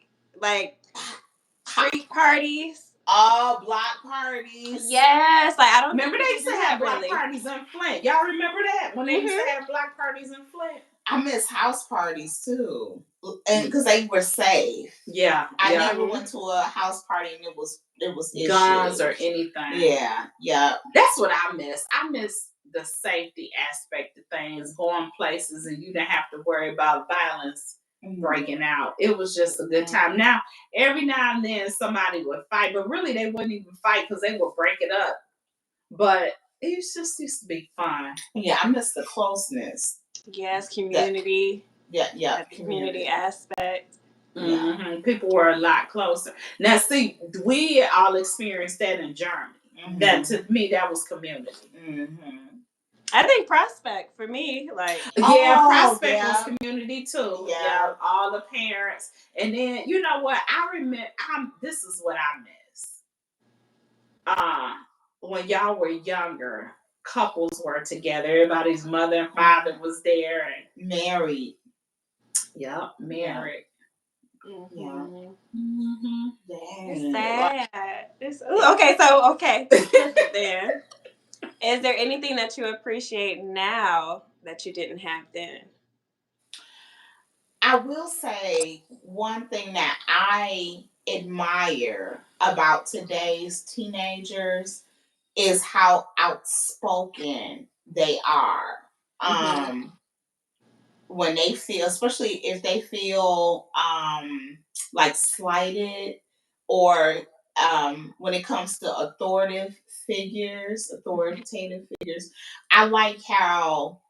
freak parties. All block parties. Yes, like I don't remember they used to have block parties in Flint. Y'all remember that when they used to have block parties in Flint? I miss house parties too, and because they were safe. Yeah, I never went to a house party and it was guns or anything. Yeah. That's what I miss. I miss the safety aspect of things, going places, and you didn't have to worry about violence breaking out. It was just a good time. Now, every now and then somebody would fight, but really they wouldn't even fight because they would break it up. But it just used to be fun. Yeah, I miss the closeness. Yes, community. Yeah. Community aspect. Mm-hmm. People were a lot closer. Now, see, we all experienced that in Germany. Mm-hmm. That to me, that was community. Mm-hmm. I think Prospect for me, like Prospect was community too. Yeah, all the parents, and then you know what I remember. This is what I miss. when y'all were younger, couples were together. Everybody's mother and father was there and married. Yep, married. Yeah. It's sad. Okay. Then, is there anything that you appreciate now that you didn't have then? I will say one thing that I admire about today's teenagers is how outspoken they are. When they feel, especially if they feel like slighted, or when it comes to authoritative figures, I like how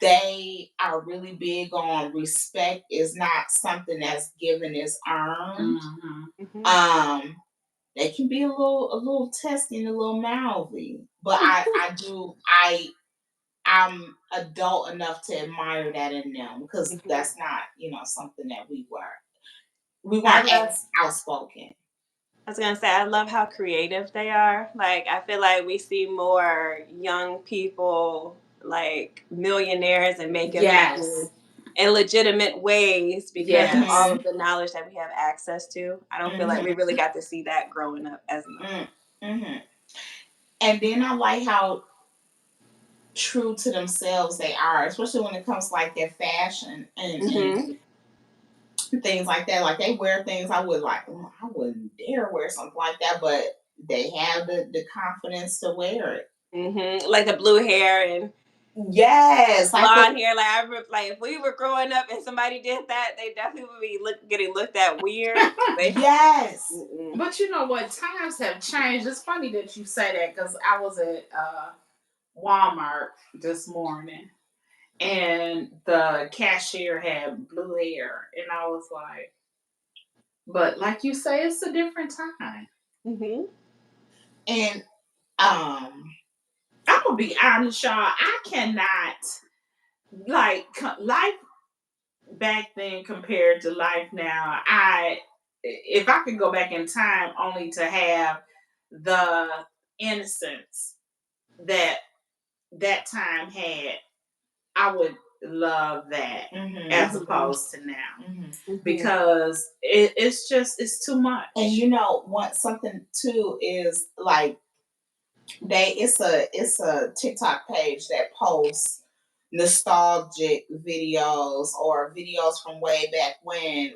they are really big on respect is not something that's given, is earned. They can be a little testy and a little mouthy, but I'm adult enough to admire that in them, because that's not, something that we were. We weren't as outspoken. I was gonna say, I love how creative they are. Like, I feel like we see more young people, like millionaires and making money in legitimate ways because of all of the knowledge that we have access to. I don't feel like we really got to see that growing up as much. And then I like how true to themselves they are, especially when it comes to like their fashion and things like that. Like, they wear things I wouldn't dare wear something like that, but they have the confidence to wear it. Like the blue hair and blonde hair. Like if we were growing up and somebody did that, they definitely would be getting looked at weird. But you know what? Times have changed. It's funny that you say that, because I was at Walmart this morning, and the cashier had blue hair, and I was like, but like you say, it's a different time. And I'm gonna be honest, y'all. I cannot, like, life back then compared to life now. If I could go back in time only to have the innocence that time had, I would love that as opposed to now, because it's too much. And something too is like, it's a TikTok page that posts nostalgic videos or videos from way back when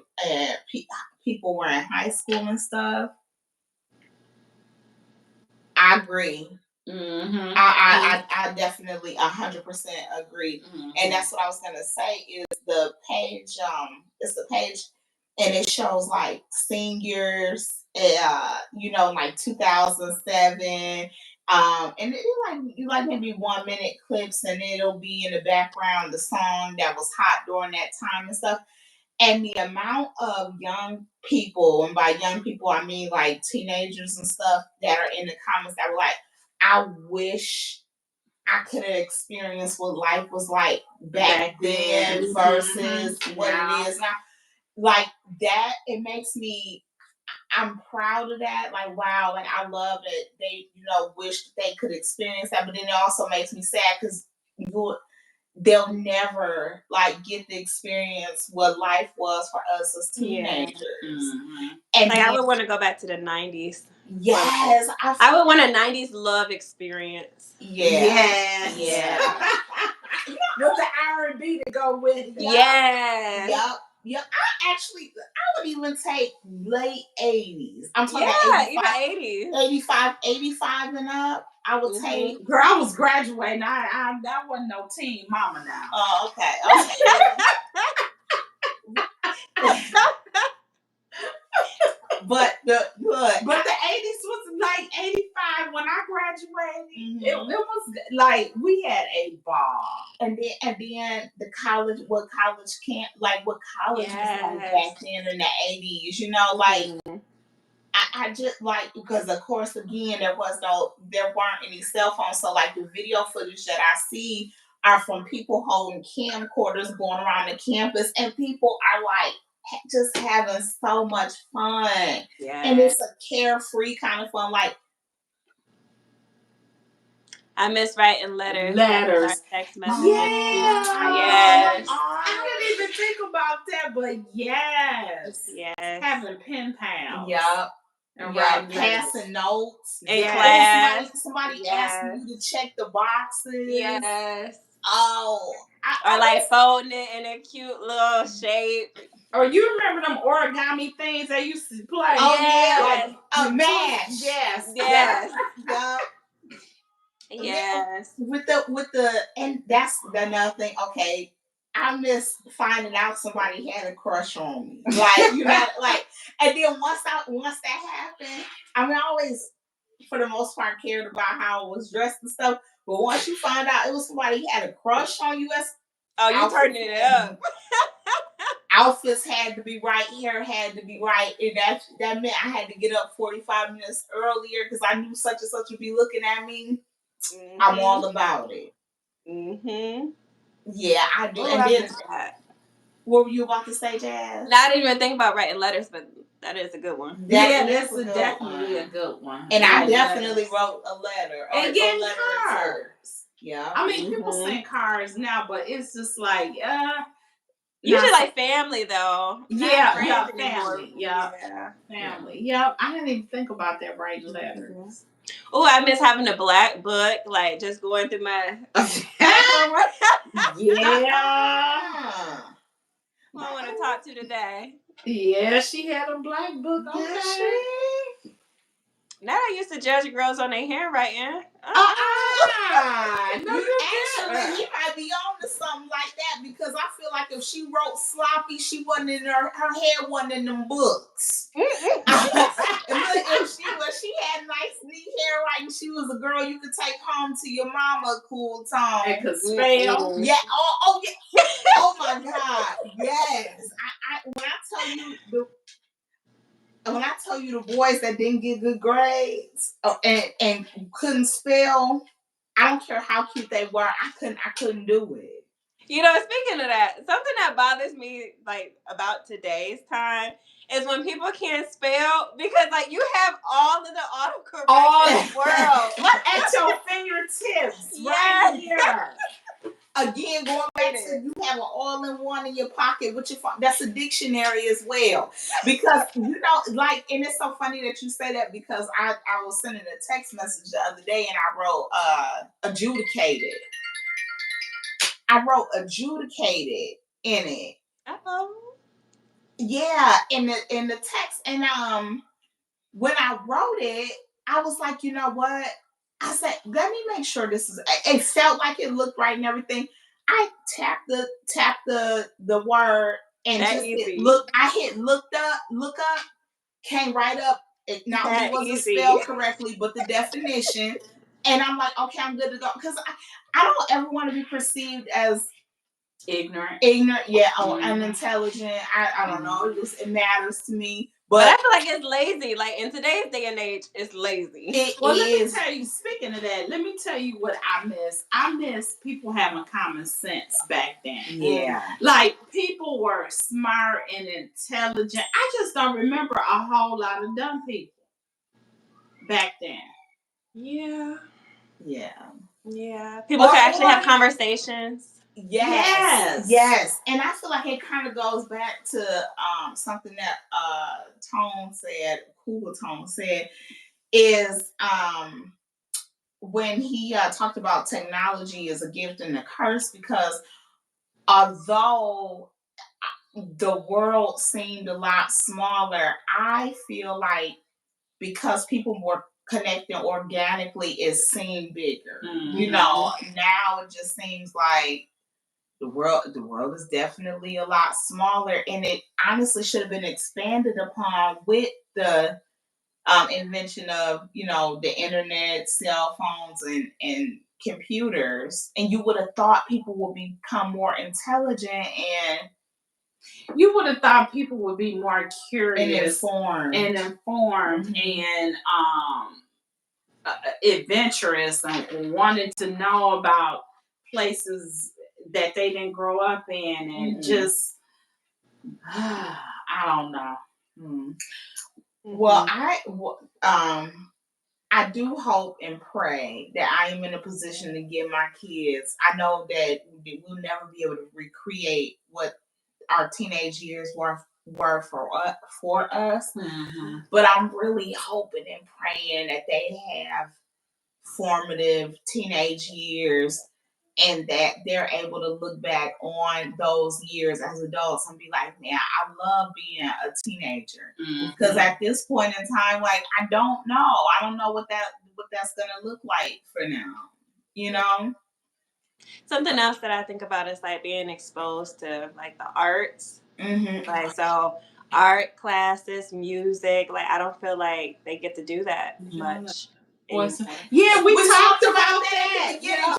people were in high school and stuff. I agree. I definitely 100% agree. And that's what I was gonna say, is the page, it's the page, and it shows like seniors, like 2007. And it like maybe 1 minute clips, and it'll be in the background the song that was hot during that time and stuff. And the amount of young people, and by young people I mean like teenagers and stuff, that are in the comments that were like, I wish I could have experienced what life was like back then versus what it is now. Like that, it makes me, I'm proud of that. Like, wow, like I love that they, wish they could experience that. But then it also makes me sad, because they'll never like get the experience what life was for us as teenagers. And like, I would want to go back to the 90s. Yes, I would want a 90s love experience. Yes. With the R&B to go with it. Yep. I would even take late 80s. I'm talking about 85, 85 and up. I would take. Girl, I was graduating. I wasn't no teen mama now. Oh, okay. But the 80s was like 85 when I graduated. It was like we had a ball. And then the college, what college was like back then in the 80s, I just like, because of course again there weren't any cell phones, so like the video footage that I see are from people holding camcorders going around the campus, and people are like just having so much fun. And it's a carefree kind of fun. Like, I miss writing letters. Letters. Like text messages. Yes. I didn't even think about that, but yes. Yes. Having pen pals. Yup. And passing notes. In class. Somebody asking you to check the boxes. Yes. Oh. Or like folding it in a cute little shape. Or you remember them origami things they used to play? Oh, yes. Like, mash. Yes. Yes. Yup. Yes. With the and that's another thing. Okay, I miss finding out somebody had a crush on me. Like, you know, like, and then once that happened, I mean, I always, for the most part, cared about how I was dressed and stuff. But once you find out it was somebody had a crush on you, you turning it up. Outfits had to be right, hair had to be right, and that meant I had to get up 45 minutes earlier because I knew such and such would be looking at me. Mm-hmm. I'm all about it. Mm-hmm. Yeah, I do. And then that. What were you about to say, Jazz? No, I didn't even think about writing letters, but that is a good one. That's definitely a good one. And I definitely wrote a letter. And getting cards. Yeah. I mean, people send cards now, but it's just like, usually like family though. Yeah, family. Yeah, family. Yeah, I didn't even think about that, writing letters. Oh, I miss having a black book, like just going through my. Yeah. Who I want to talk to today? Yeah, she had a black book. Okay. Now I used to judge girls on their handwriting. No, you might be on to something like that because I feel like if she wrote sloppy, she wasn't in her head wasn't in them books. If she had nice, neat handwriting, she was a girl you could take home to your mama cool time. And could spell. Yeah. Oh yeah. Oh my God. Yes. When I tell you the boys that didn't get good grades and couldn't spell, I don't care how cute they were, I couldn't do it. You know, speaking of that, something that bothers me like about today's time is when people can't spell because like you have all of the autocorrect in the world at your fingertips, right here. Again, going back to you have an all-in-one in your pocket with your phone. That's a dictionary as well. Because, you know, like, and it's so funny that you say that because I was sending a text message the other day and I wrote adjudicated. I wrote adjudicated in it. Uh-oh. Yeah, in the text. And when I wrote it, I was like, you know what? I said, let me make sure this is. It felt like it looked right and everything. I tapped the word and that just easy. I hit look up, came right up. It wasn't spelled correctly, but the definition. And I'm like, okay, I'm good to go because I don't ever want to be perceived as ignorant, yeah, or unintelligent. I don't know. It matters to me. But I feel like it's lazy. Like in today's day and age, it's lazy. Let me tell you, speaking of that, let me tell you what I miss. I miss people having common sense back then. Yeah. Like people were smart and intelligent. I just don't remember a whole lot of dumb people back then. Yeah. Yeah. Yeah. People can actually have conversations. Yes. And I feel like it kind of goes back to something that Tone said is when he talked about technology as a gift and a curse, because although the world seemed a lot smaller, I feel like because people were connecting organically, it seemed bigger. Mm-hmm. You know, now it just seems like the world is definitely a lot smaller, and it honestly should have been expanded upon with the invention of, you know, the internet, cell phones, and computers. And you would have thought people would become more intelligent, and you would have thought people would be more curious and informed and adventurous and wanted to know about places that they didn't grow up in, and just I don't know. Well, I do hope and pray that I am in a position to give my kids. I know that we'll never be able to recreate what our teenage years were for us. Mm-hmm. But I'm really hoping and praying that they have formative teenage years and that they're able to look back on those years as adults and be like, man, I love being a teenager. Because at this point in time, like I don't know what that's gonna look like for now. You know? Something else that I think about is like being exposed to like the arts. Mm-hmm. Like so art classes, music, like I don't feel like they get to do that much. Anymore. Yeah, we talked about that. that. Yeah.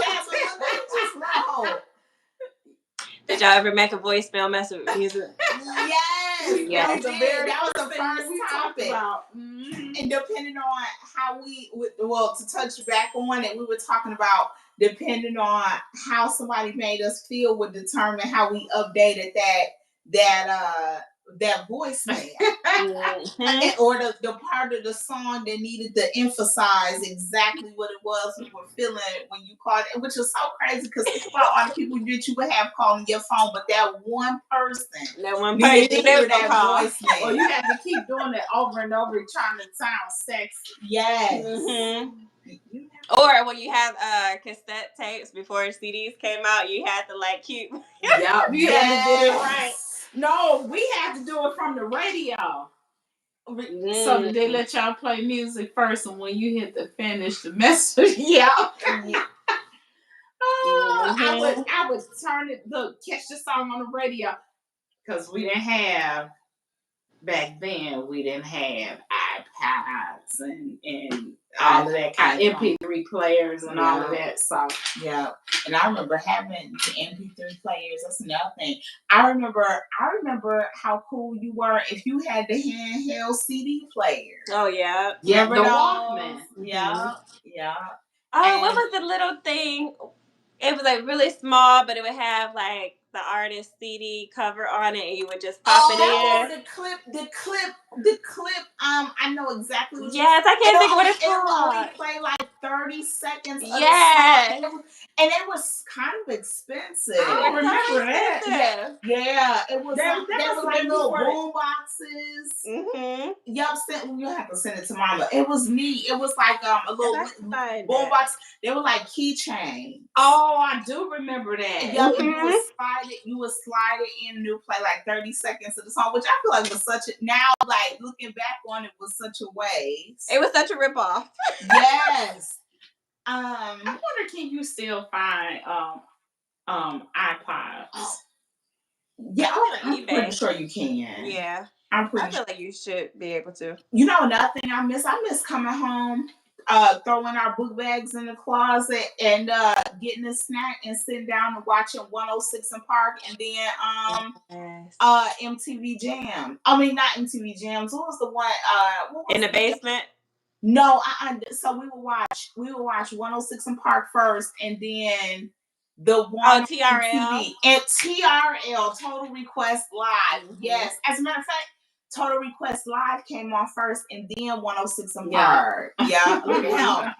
Did y'all ever make a voicemail mess with music? Yes. Yeah. That was the first topic. Mm-hmm. And depending on how to touch back on it, we were talking about depending on how somebody made us feel would determine how we updated that voicemail. Mm-hmm. Or the part of the song that needed to emphasize exactly what it was we were feeling when you called it, which is so crazy because think about all the people that you would have calling your phone, but that one person needed to hear that voicemail. Or you had to keep doing it over and over trying to sound sexy. Yes. Mm-hmm. Or when you have cassette tapes before CDs came out, you had to like keep. Yeah, you had to get it right. No, we had to do it from the radio. So did they let y'all play music first, and when you hit the finish the message, I would turn it, catch the song on the radio, because we didn't have back then. We didn't have iPods and all of that kind of MP3 players and all of that. So yeah, and I remember having the MP3 players. That's another thing. I remember how cool you were if you had the handheld CD player. Oh yeah, the Walkman. Yeah, yeah. Oh, what was the little thing? It was like really small, but it would have like the artist CD cover on it, and you would just pop it in. The clip. I know exactly what. Yes, I can't think of what it's called. It would only play like 30 seconds. Yes, and it was kind of expensive. I remember that. Yeah, it was. That was like little boom boxes. Mm-hmm. Y'all you have to send it to Mama. It was neat. It was like a little boom box. They were like keychain. Oh, I do remember that. Yep, you would slide it in and it would play like 30 seconds of the song, which I feel like was such a, now like looking back on it was such a waste. It was such a ripoff. Yes. I wonder, can you still find iPods? Yeah, I'm pretty sure you can. Yeah. I feel like you should be able to. You know another thing I miss coming home, throwing our book bags in the closet and getting a snack and sitting down and watching 106 and Park and then MTV Jam. I mean not MTV Jams. What was the one in the basement? No, so we would watch 106 and Park first and then the one TRL. And TRL, Total Request Live. Mm-hmm. Yes. As a matter of fact, Total Request Live came on first and then 106 and Park. Yeah. Look at him.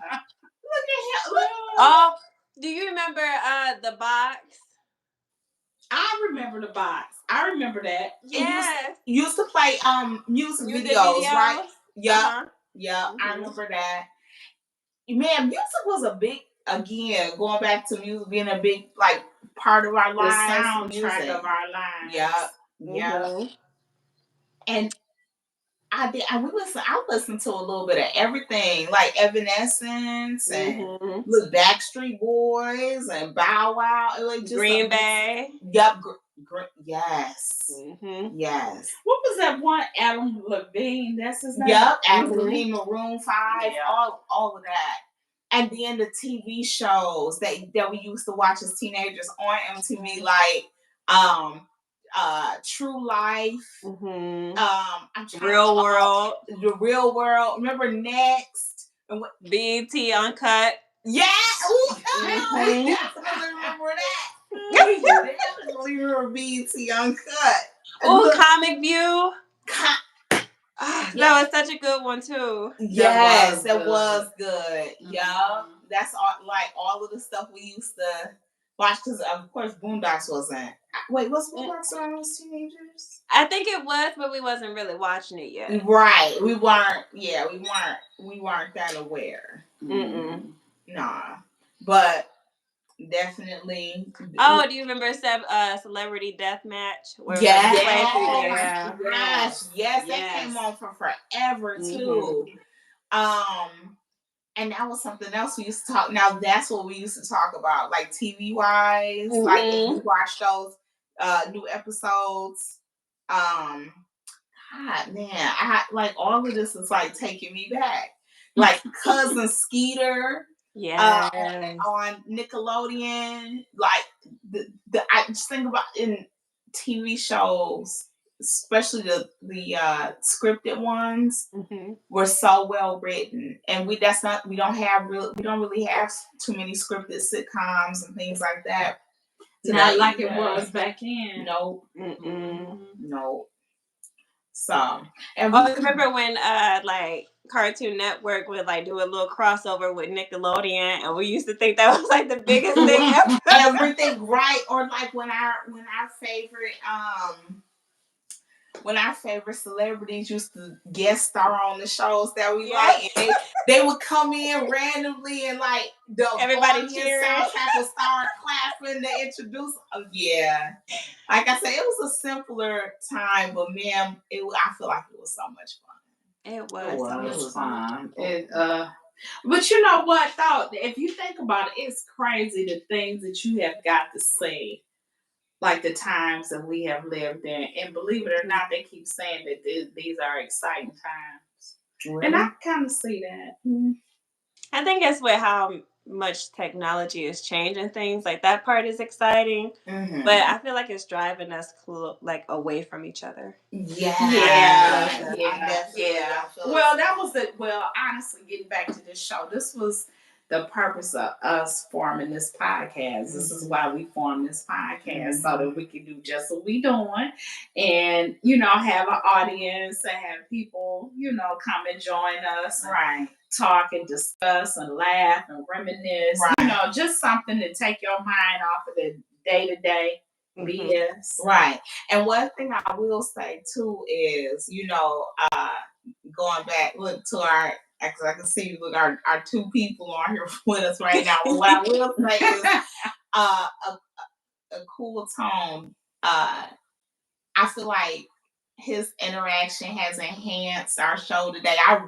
Oh, do you remember the box? I remember the box. I remember that. Yes. Used to play music videos, right? Yeah. Uh-huh. Yeah, mm-hmm. I remember that. Man, music was a big, again, going back to music being a big like part of our lives. The soundtrack of our lives. Yeah. Yeah. Mm-hmm. And I listened to a little bit of everything, like Evanescence and look Backstreet Boys and Bow Wow, like just Green Bay. Yep, yes, yes. What was that one? Adam Levine. That's his name. Yep, Adam Levine, Maroon 5, all of that. And then the TV shows that we used to watch as teenagers on MTV, like True Life, Real World, The Real World. Remember Next and what? BET Uncut. Yeah, definitely remember that. Definitely remember BET Uncut. Oh, Comic View. That was such a good one too. Yes, it was good. Mm-hmm. Yeah, that's all of the stuff we used to watch. Because of course, Boondocks wasn't. Wait, was Boondocks when I was teenagers? I think it was, but we wasn't really watching it yet. Right, we weren't. Yeah, we weren't that aware. Mm-mm. Nah, but definitely. Oh, do you remember Celebrity Deathmatch? Where Yes. Yeah. Yes, that came on for forever too. And that was something else we used to talk. Now that's what we used to talk about, like TV wise, like if we watch those new episodes. God, man, I like all of this is like taking me back. Like Cousin Skeeter. On Nickelodeon, like I just think about in TV shows, especially the scripted ones, were so well written, and we don't really have too many scripted sitcoms and things like that. Not like it was back then. Nope. Nope. So, and remember when like Cartoon Network would like do a little crossover with Nickelodeon, and we used to think that was like the biggest thing ever. Everything, right? Or like when our favorite celebrities used to guest star on the shows that we like, and they would come in randomly, and like the everybody cheering, soundtrack would start clapping to introduce. Oh, yeah. Like I said, it was a simpler time, but man, I feel like it was so much fun. It was fun. But you know what, though? If you think about it, it's crazy the things that you have got to say, like the times that we have lived in. And believe it or not, they keep saying that these are exciting times. Really? And I kind of see that. I think it's with how much technology is changing things. Like that part is exciting, but I feel like it's driving us like away from each other. Yeah. Well, that was honestly, getting back to this show, this was the purpose of us forming this podcast. This is why we formed this podcast, so that we can do just what we doing, and have an audience and have people come and join us, right? Talk and discuss and laugh and reminisce. Right. Just something to take your mind off of the day-to-day BS. Right. And one thing I will say too is, going back to our, because I can see our two people on here with us right now. But what I will say is a cool tone. I feel like his interaction has enhanced our show today. I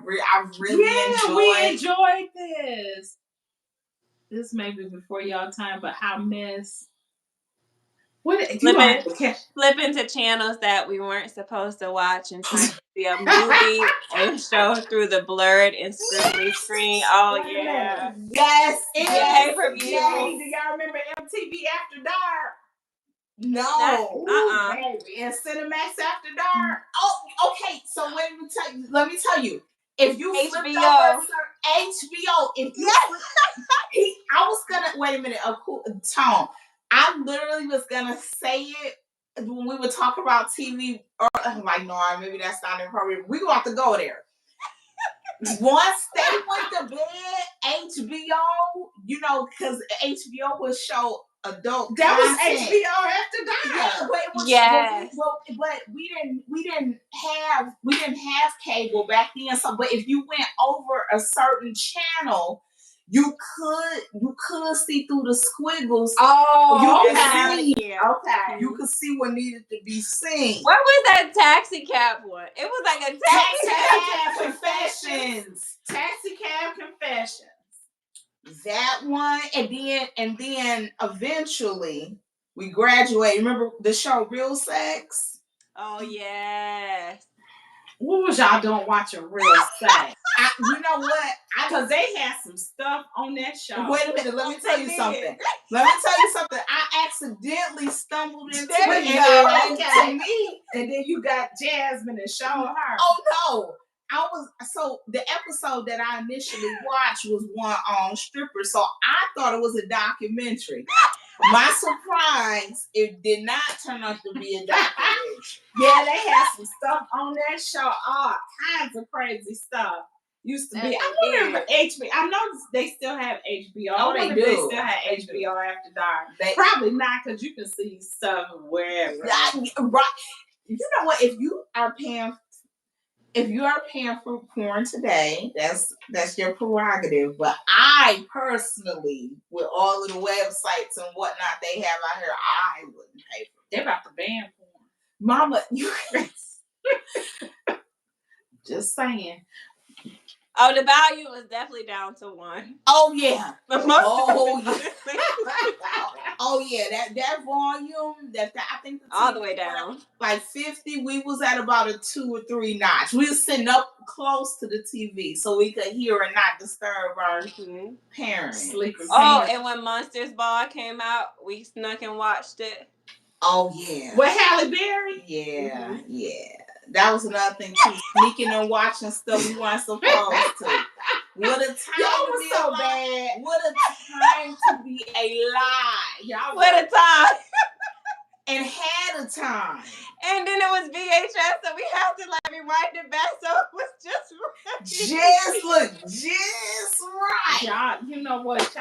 really enjoyed this. This may be before y'all time, but I miss flipping to channels that we weren't supposed to watch and trying to see a movie and show through the blurred and scribbly screen. Oh yeah. Yes. Pay-per-view. Yes. Do y'all remember MTV After Dark? No. Baby. And Cinemax After Dark. Oh, okay. So let me tell you. If you flipped over HBO, I was gonna wait a minute. A cool tone. I literally was gonna say it when we would talk about TV. Or I'm like, no, maybe that's not appropriate. We gonna have to go there. Once they went to bed, HBO, because HBO would show adult. That content. Was HBO After Dark. Yeah, but we didn't have cable back then. So, but if you went over a certain channel, you could see through the squiggles. Okay. You could see what needed to be seen. What was that taxi cab one? It was like a taxi cab confessions. Taxi cab confessions. That one, and then eventually we graduated. Remember the show Real Sex? Oh yes. What was y'all doing watching Real Sex? You know what? Because they had some stuff on that show. Wait a minute. Let me tell you something. I accidentally stumbled into it. And then you got Jasmine and showing her. Oh no. The episode that I initially watched was one on strippers, so I thought it was a documentary. My surprise, it did not turn out to be a documentary. Yeah, they had some stuff on that show. All kinds of crazy stuff. Used to be. I wonder if HBO. I know they still have HBO. Oh, they do. They still have HBO after dark. Probably not, because you can see stuff wherever. Right. You know what? If you are paying for porn today, that's your prerogative. But I personally, with all of the websites and whatnot they have out here, I wouldn't pay for it. They're about to ban porn. Mama, you just saying. Oh, the value is definitely down to 1. Oh yeah. But most Oh yeah, that volume, I think all the way down. Like 50, we was at about a 2 or 3 notch. We was sitting up close to the TV so we could hear and not disturb our parents. Sleeping. Oh, and when Monsters Ball came out, we snuck and watched it. Oh yeah. With Halle Berry? Yeah, yeah. That was another thing too. Sneaking and watching stuff we weren't supposed to. What a time to be so bad. What a time to be alive. Y'all what a time. And had a time. And then it was VHS, so we had to like rewind it back, so it was just right. Just right. Y'all, you know what?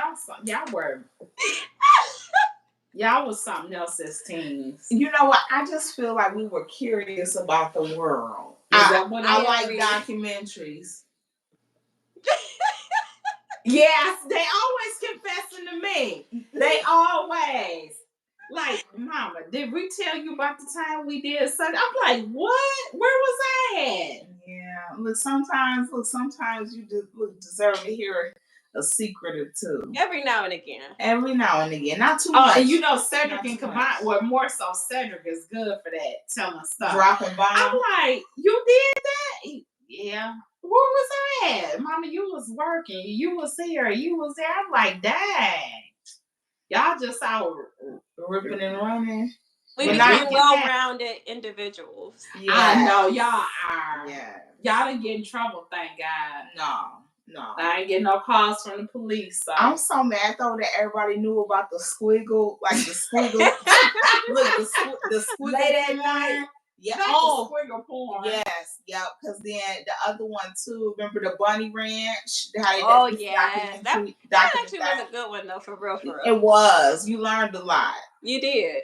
Y'all was something else as teens. You know what? I just feel like we were curious about the world. I like documentaries. Yes, they always confessing to me. They always. Like, Mama, did we tell you about the time we did something? I'm like, what? Where was I at? Yeah. Look, sometimes you deserve to hear a secret or two. Every now and again. Not too much. And you know, Cedric and combine. Well, more so, Cedric is good for that, telling stuff. Dropping bombs. I'm like, you did that? Yeah. Where was I at? Mama, you was working. You was here. You was there. I'm like, dang. Y'all just out ripping and running. We became well-rounded individuals. Yeah. I know y'all are. Yeah. Y'all didn't get in trouble, thank God. No. I ain't getting no calls from the police. So. I'm so mad though that everybody knew about the squiggle, like the squiggle. Look, the squiggle. Late at night. Yeah. That's squiggle porn. Yes. Yep. Because then the other one too. Remember the Bunny Ranch? That actually was a good one though, for real. It was. You learned a lot. You did.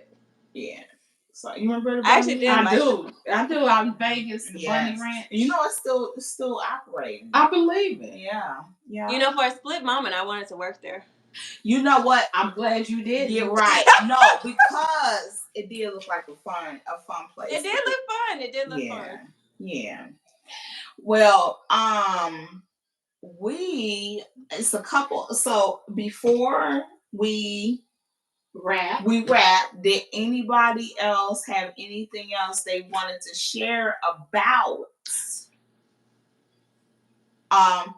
Yeah. So you remember the Bunny? I actually did. I do. Out in Vegas, the Bunny Ranch. You know, it's still operating. I believe it. Yeah. You know, for a split moment, I wanted to work there. You know what? I'm glad you did. You're right. No, because it did look like a fun place. It did look fun. Yeah. Well, it's a couple. So before we wrap. Did anybody else have anything else they wanted to share about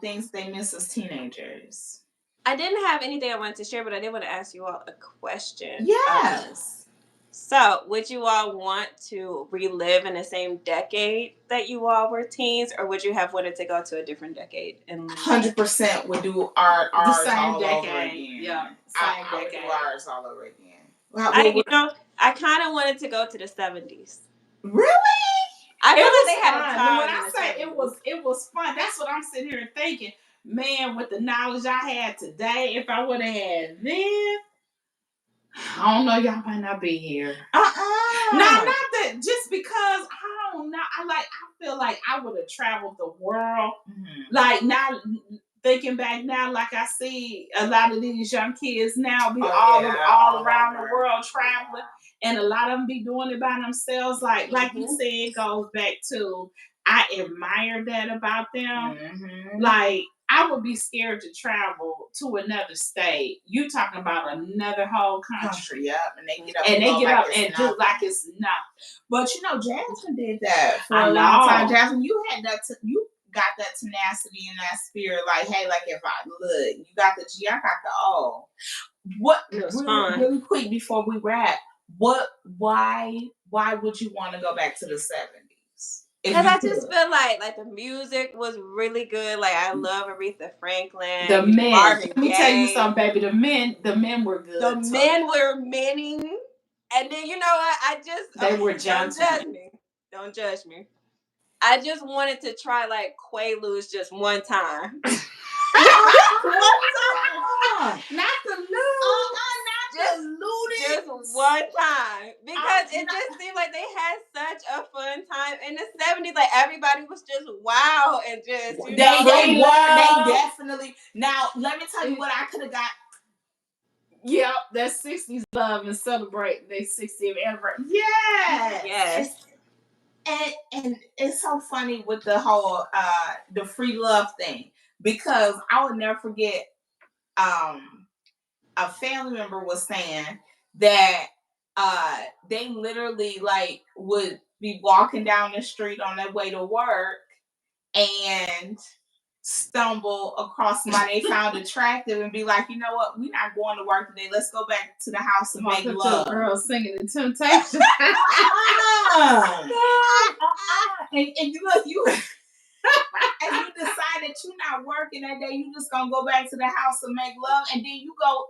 things they miss as teenagers? I didn't have anything I wanted to share, but I did want to ask you all a question. Yes. So, would you all want to relive in the same decade that you all were teens, or would you have wanted to go to a different decade? 100% would do ours the same all decade. Over again. Yeah, I would do ours all over again. I kind of wanted to go to the 70s. Really? I feel like they had a time. When I say it was fun, that's what I'm sitting here thinking. Man, with the knowledge I had today, if I would have had then, I don't know, y'all might not be here. No, not that. Just because I don't know. I feel like I would have traveled the world. Mm-hmm. Like now, thinking back now, like I see a lot of these young kids now be all around the world traveling, and a lot of them be doing it by themselves. Like you said, it goes back to I admire that about them. Mm-hmm. Like. I would be scared to travel to another state. You talking about another whole country. Yeah, and they get up and do like it's nothing. But you know, Jasmine did that for a long time. Jasmine, you had that. You got that tenacity and that spirit. Like, hey, like if I look, you got the G, I got the O. What? Really quick before we wrap. Why would you want to go back to the 70s? If Because you I just could. feel like the music was really good. Like I love Aretha The Franklin, men. Marvin Let me tell you Gaye. something, baby. The men were good. The men were meaning, and then you know what? I just They were don't judge me. Don't judge me. I just wanted to try like Quaaludes just one time. One time. Not the lube. Just one time. Because it just seemed like they had such a fun time in the 70s. Like everybody was just wow and just, you know. They definitely. Now, let me tell you what I could have got. Yep, that's 60s love and celebrate their 60th anniversary. Yes. Yes. And it's so funny with the whole the free love thing, because I would never forget a family member was saying that they literally like would be walking down the street on their way to work and stumble across somebody they found attractive and be like, you know what, we're not going to work today. Let's go back to the house and make love. Girls singing the Temptation. And look, you and you decide that you're not working that day, you just gonna go back to the house and make love, and then you go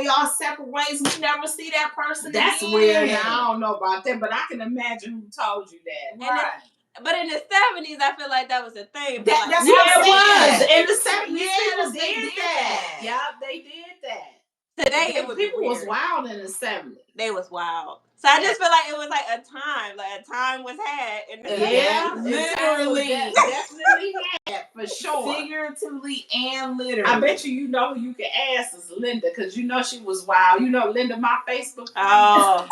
y'all separate ways. We never see that person. That's again. weird. Now, I don't know about that, but I can imagine who told you that. Right. But in the 70s, I feel like that was a thing. That's Yeah, what it was. I'm saying. In the 70s, Yes, people they did did that. that. Yeah, they did that. Today, it would be people weird. was wild in the 70s. They was wild. So I just feel like it was like a time. Like a time was had in the 70s. Yeah, literally. Definitely had, for sure. Figuratively and literally. I bet you know who you can ask is Linda, because you know she was wild. You know Linda, my Facebook friend. Oh.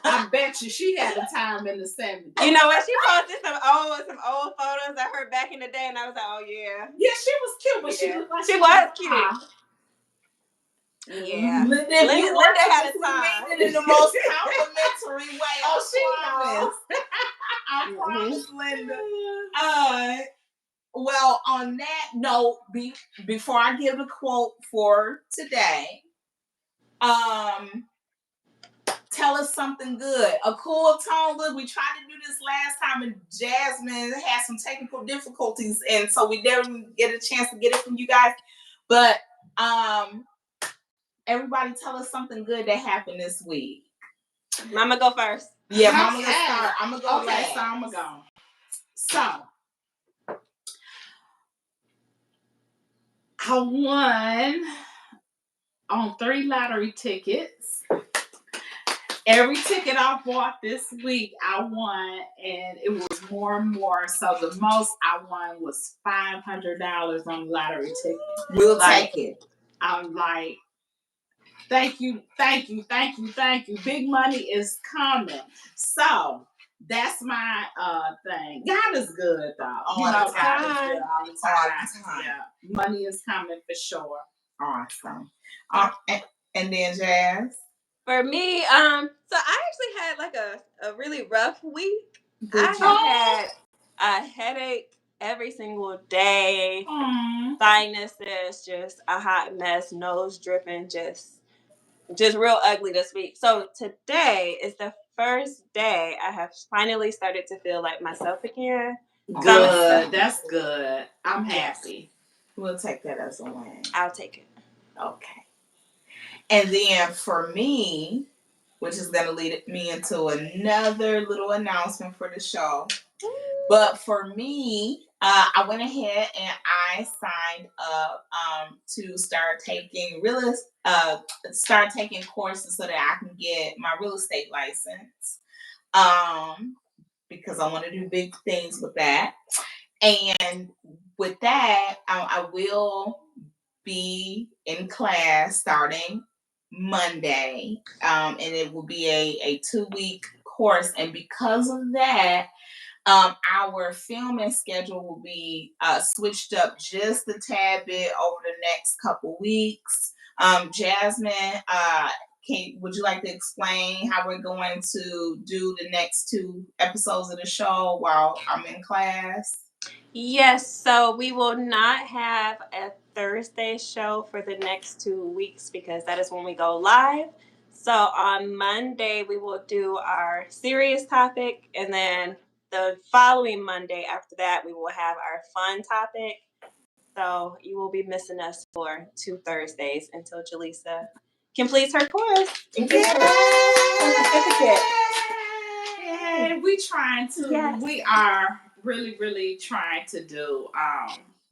I bet you she had a time in the 70s. You know what? She posted some old photos of her back in the day, and I was like, oh yeah. Yeah, she was cute, but she looked like she was cute. Yeah. Linda had a time. In the most complimentary way. Oh, she knows. I promise, Linda. Well, on that note, before I give the quote for today, tell us something good. A cool tone. Look, we tried to do this last time, and Jasmine had some technical difficulties, and so we didn't get a chance to get it from you guys. But everybody, tell us something good that happened this week. Mama, go first. Yeah, Mama, gonna start. I'm gonna go last. So I'm gonna go. So I won on 3 lottery tickets. Every ticket I bought this week, I won, and it was more and more. So the most I won was $500 on the lottery ticket. We'll take it. I'm like, thank you. Big money is coming. So that's my thing. God is good though. All the time. Yeah. Money is coming for sure. Awesome. And then Jazz. For me, so I actually had like a really rough week. I had a headache every single day, sinuses, just a hot mess, nose dripping, just real ugly this week. So today is the first day I have finally started to feel like myself again. Good. That's good. I'm happy. We'll take that as a win. I'll take it. Okay. And then for me, which is going to lead me into another little announcement for the show. But for me, I went ahead and I signed up to start taking courses so that I can get my real estate license. Because I want to do big things with that. And with that, I will be in class starting Monday, and it will be a 2-week course. And because of that, our filming schedule will be switched up just a tad bit over the next couple weeks. Jasmine, would you like to explain how we're going to do the next 2 episodes of the show while I'm in class? Yes, so we will not have a Thursday show for the next 2 weeks because that is when we go live. So on Monday, we will do our serious topic, and then the following Monday after that, we will have our fun topic. So you will be missing us for 2 Thursdays until Jaleesa completes her course and gets her certificate. Yeah, we trying to. Yes. We are really, really trying to do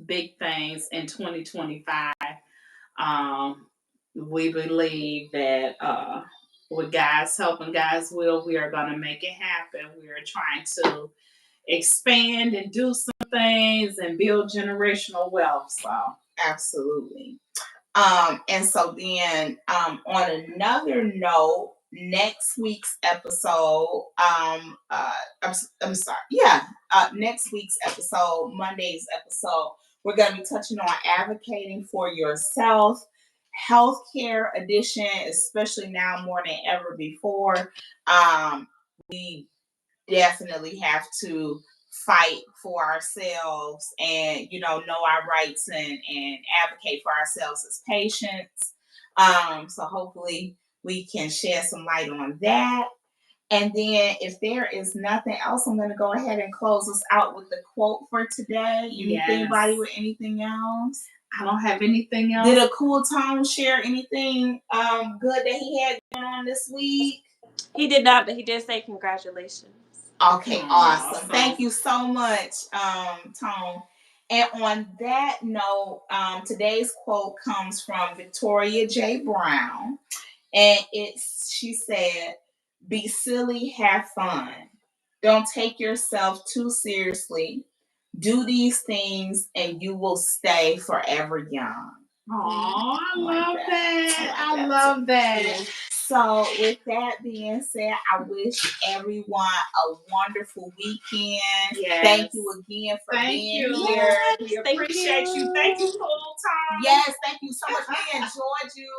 big things in 2025. We believe that with God's help and God's will, we are going to make it happen. We are trying to expand and do some things and build generational wealth. So absolutely. And so then on another note, next week's episode, I'm sorry, next week's episode, Monday's episode, we're going to be touching on advocating for yourself, healthcare edition, especially now more than ever before. We definitely have to fight for ourselves and know our rights and advocate for ourselves as patients. So hopefully we can shed some light on that. And then if there is nothing else, I'm going to go ahead and close us out with the quote for today. Anybody with anything else? I don't have anything else. Did a cool Tom share anything good that he had going on this week? He did not, but he did say congratulations. Okay, awesome. Thank you so much, Tom. And on that note, today's quote comes from Victoria J. Brown. And she said, "Be silly, have fun. Don't take yourself too seriously. Do these things and you will stay forever young." Oh, I love that. I love that. So with that being said, I wish everyone a wonderful weekend. Yes. Thank you again for being here. We appreciate you. Thank you, Cool Tom. Yes, thank you so much. We enjoyed you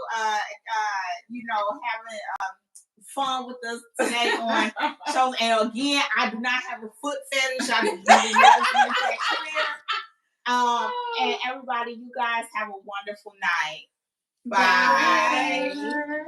having fun with us today on shows. And again, I do not have a foot fetish. I do never that clear. And everybody, you guys have a wonderful night. Bye. Bye.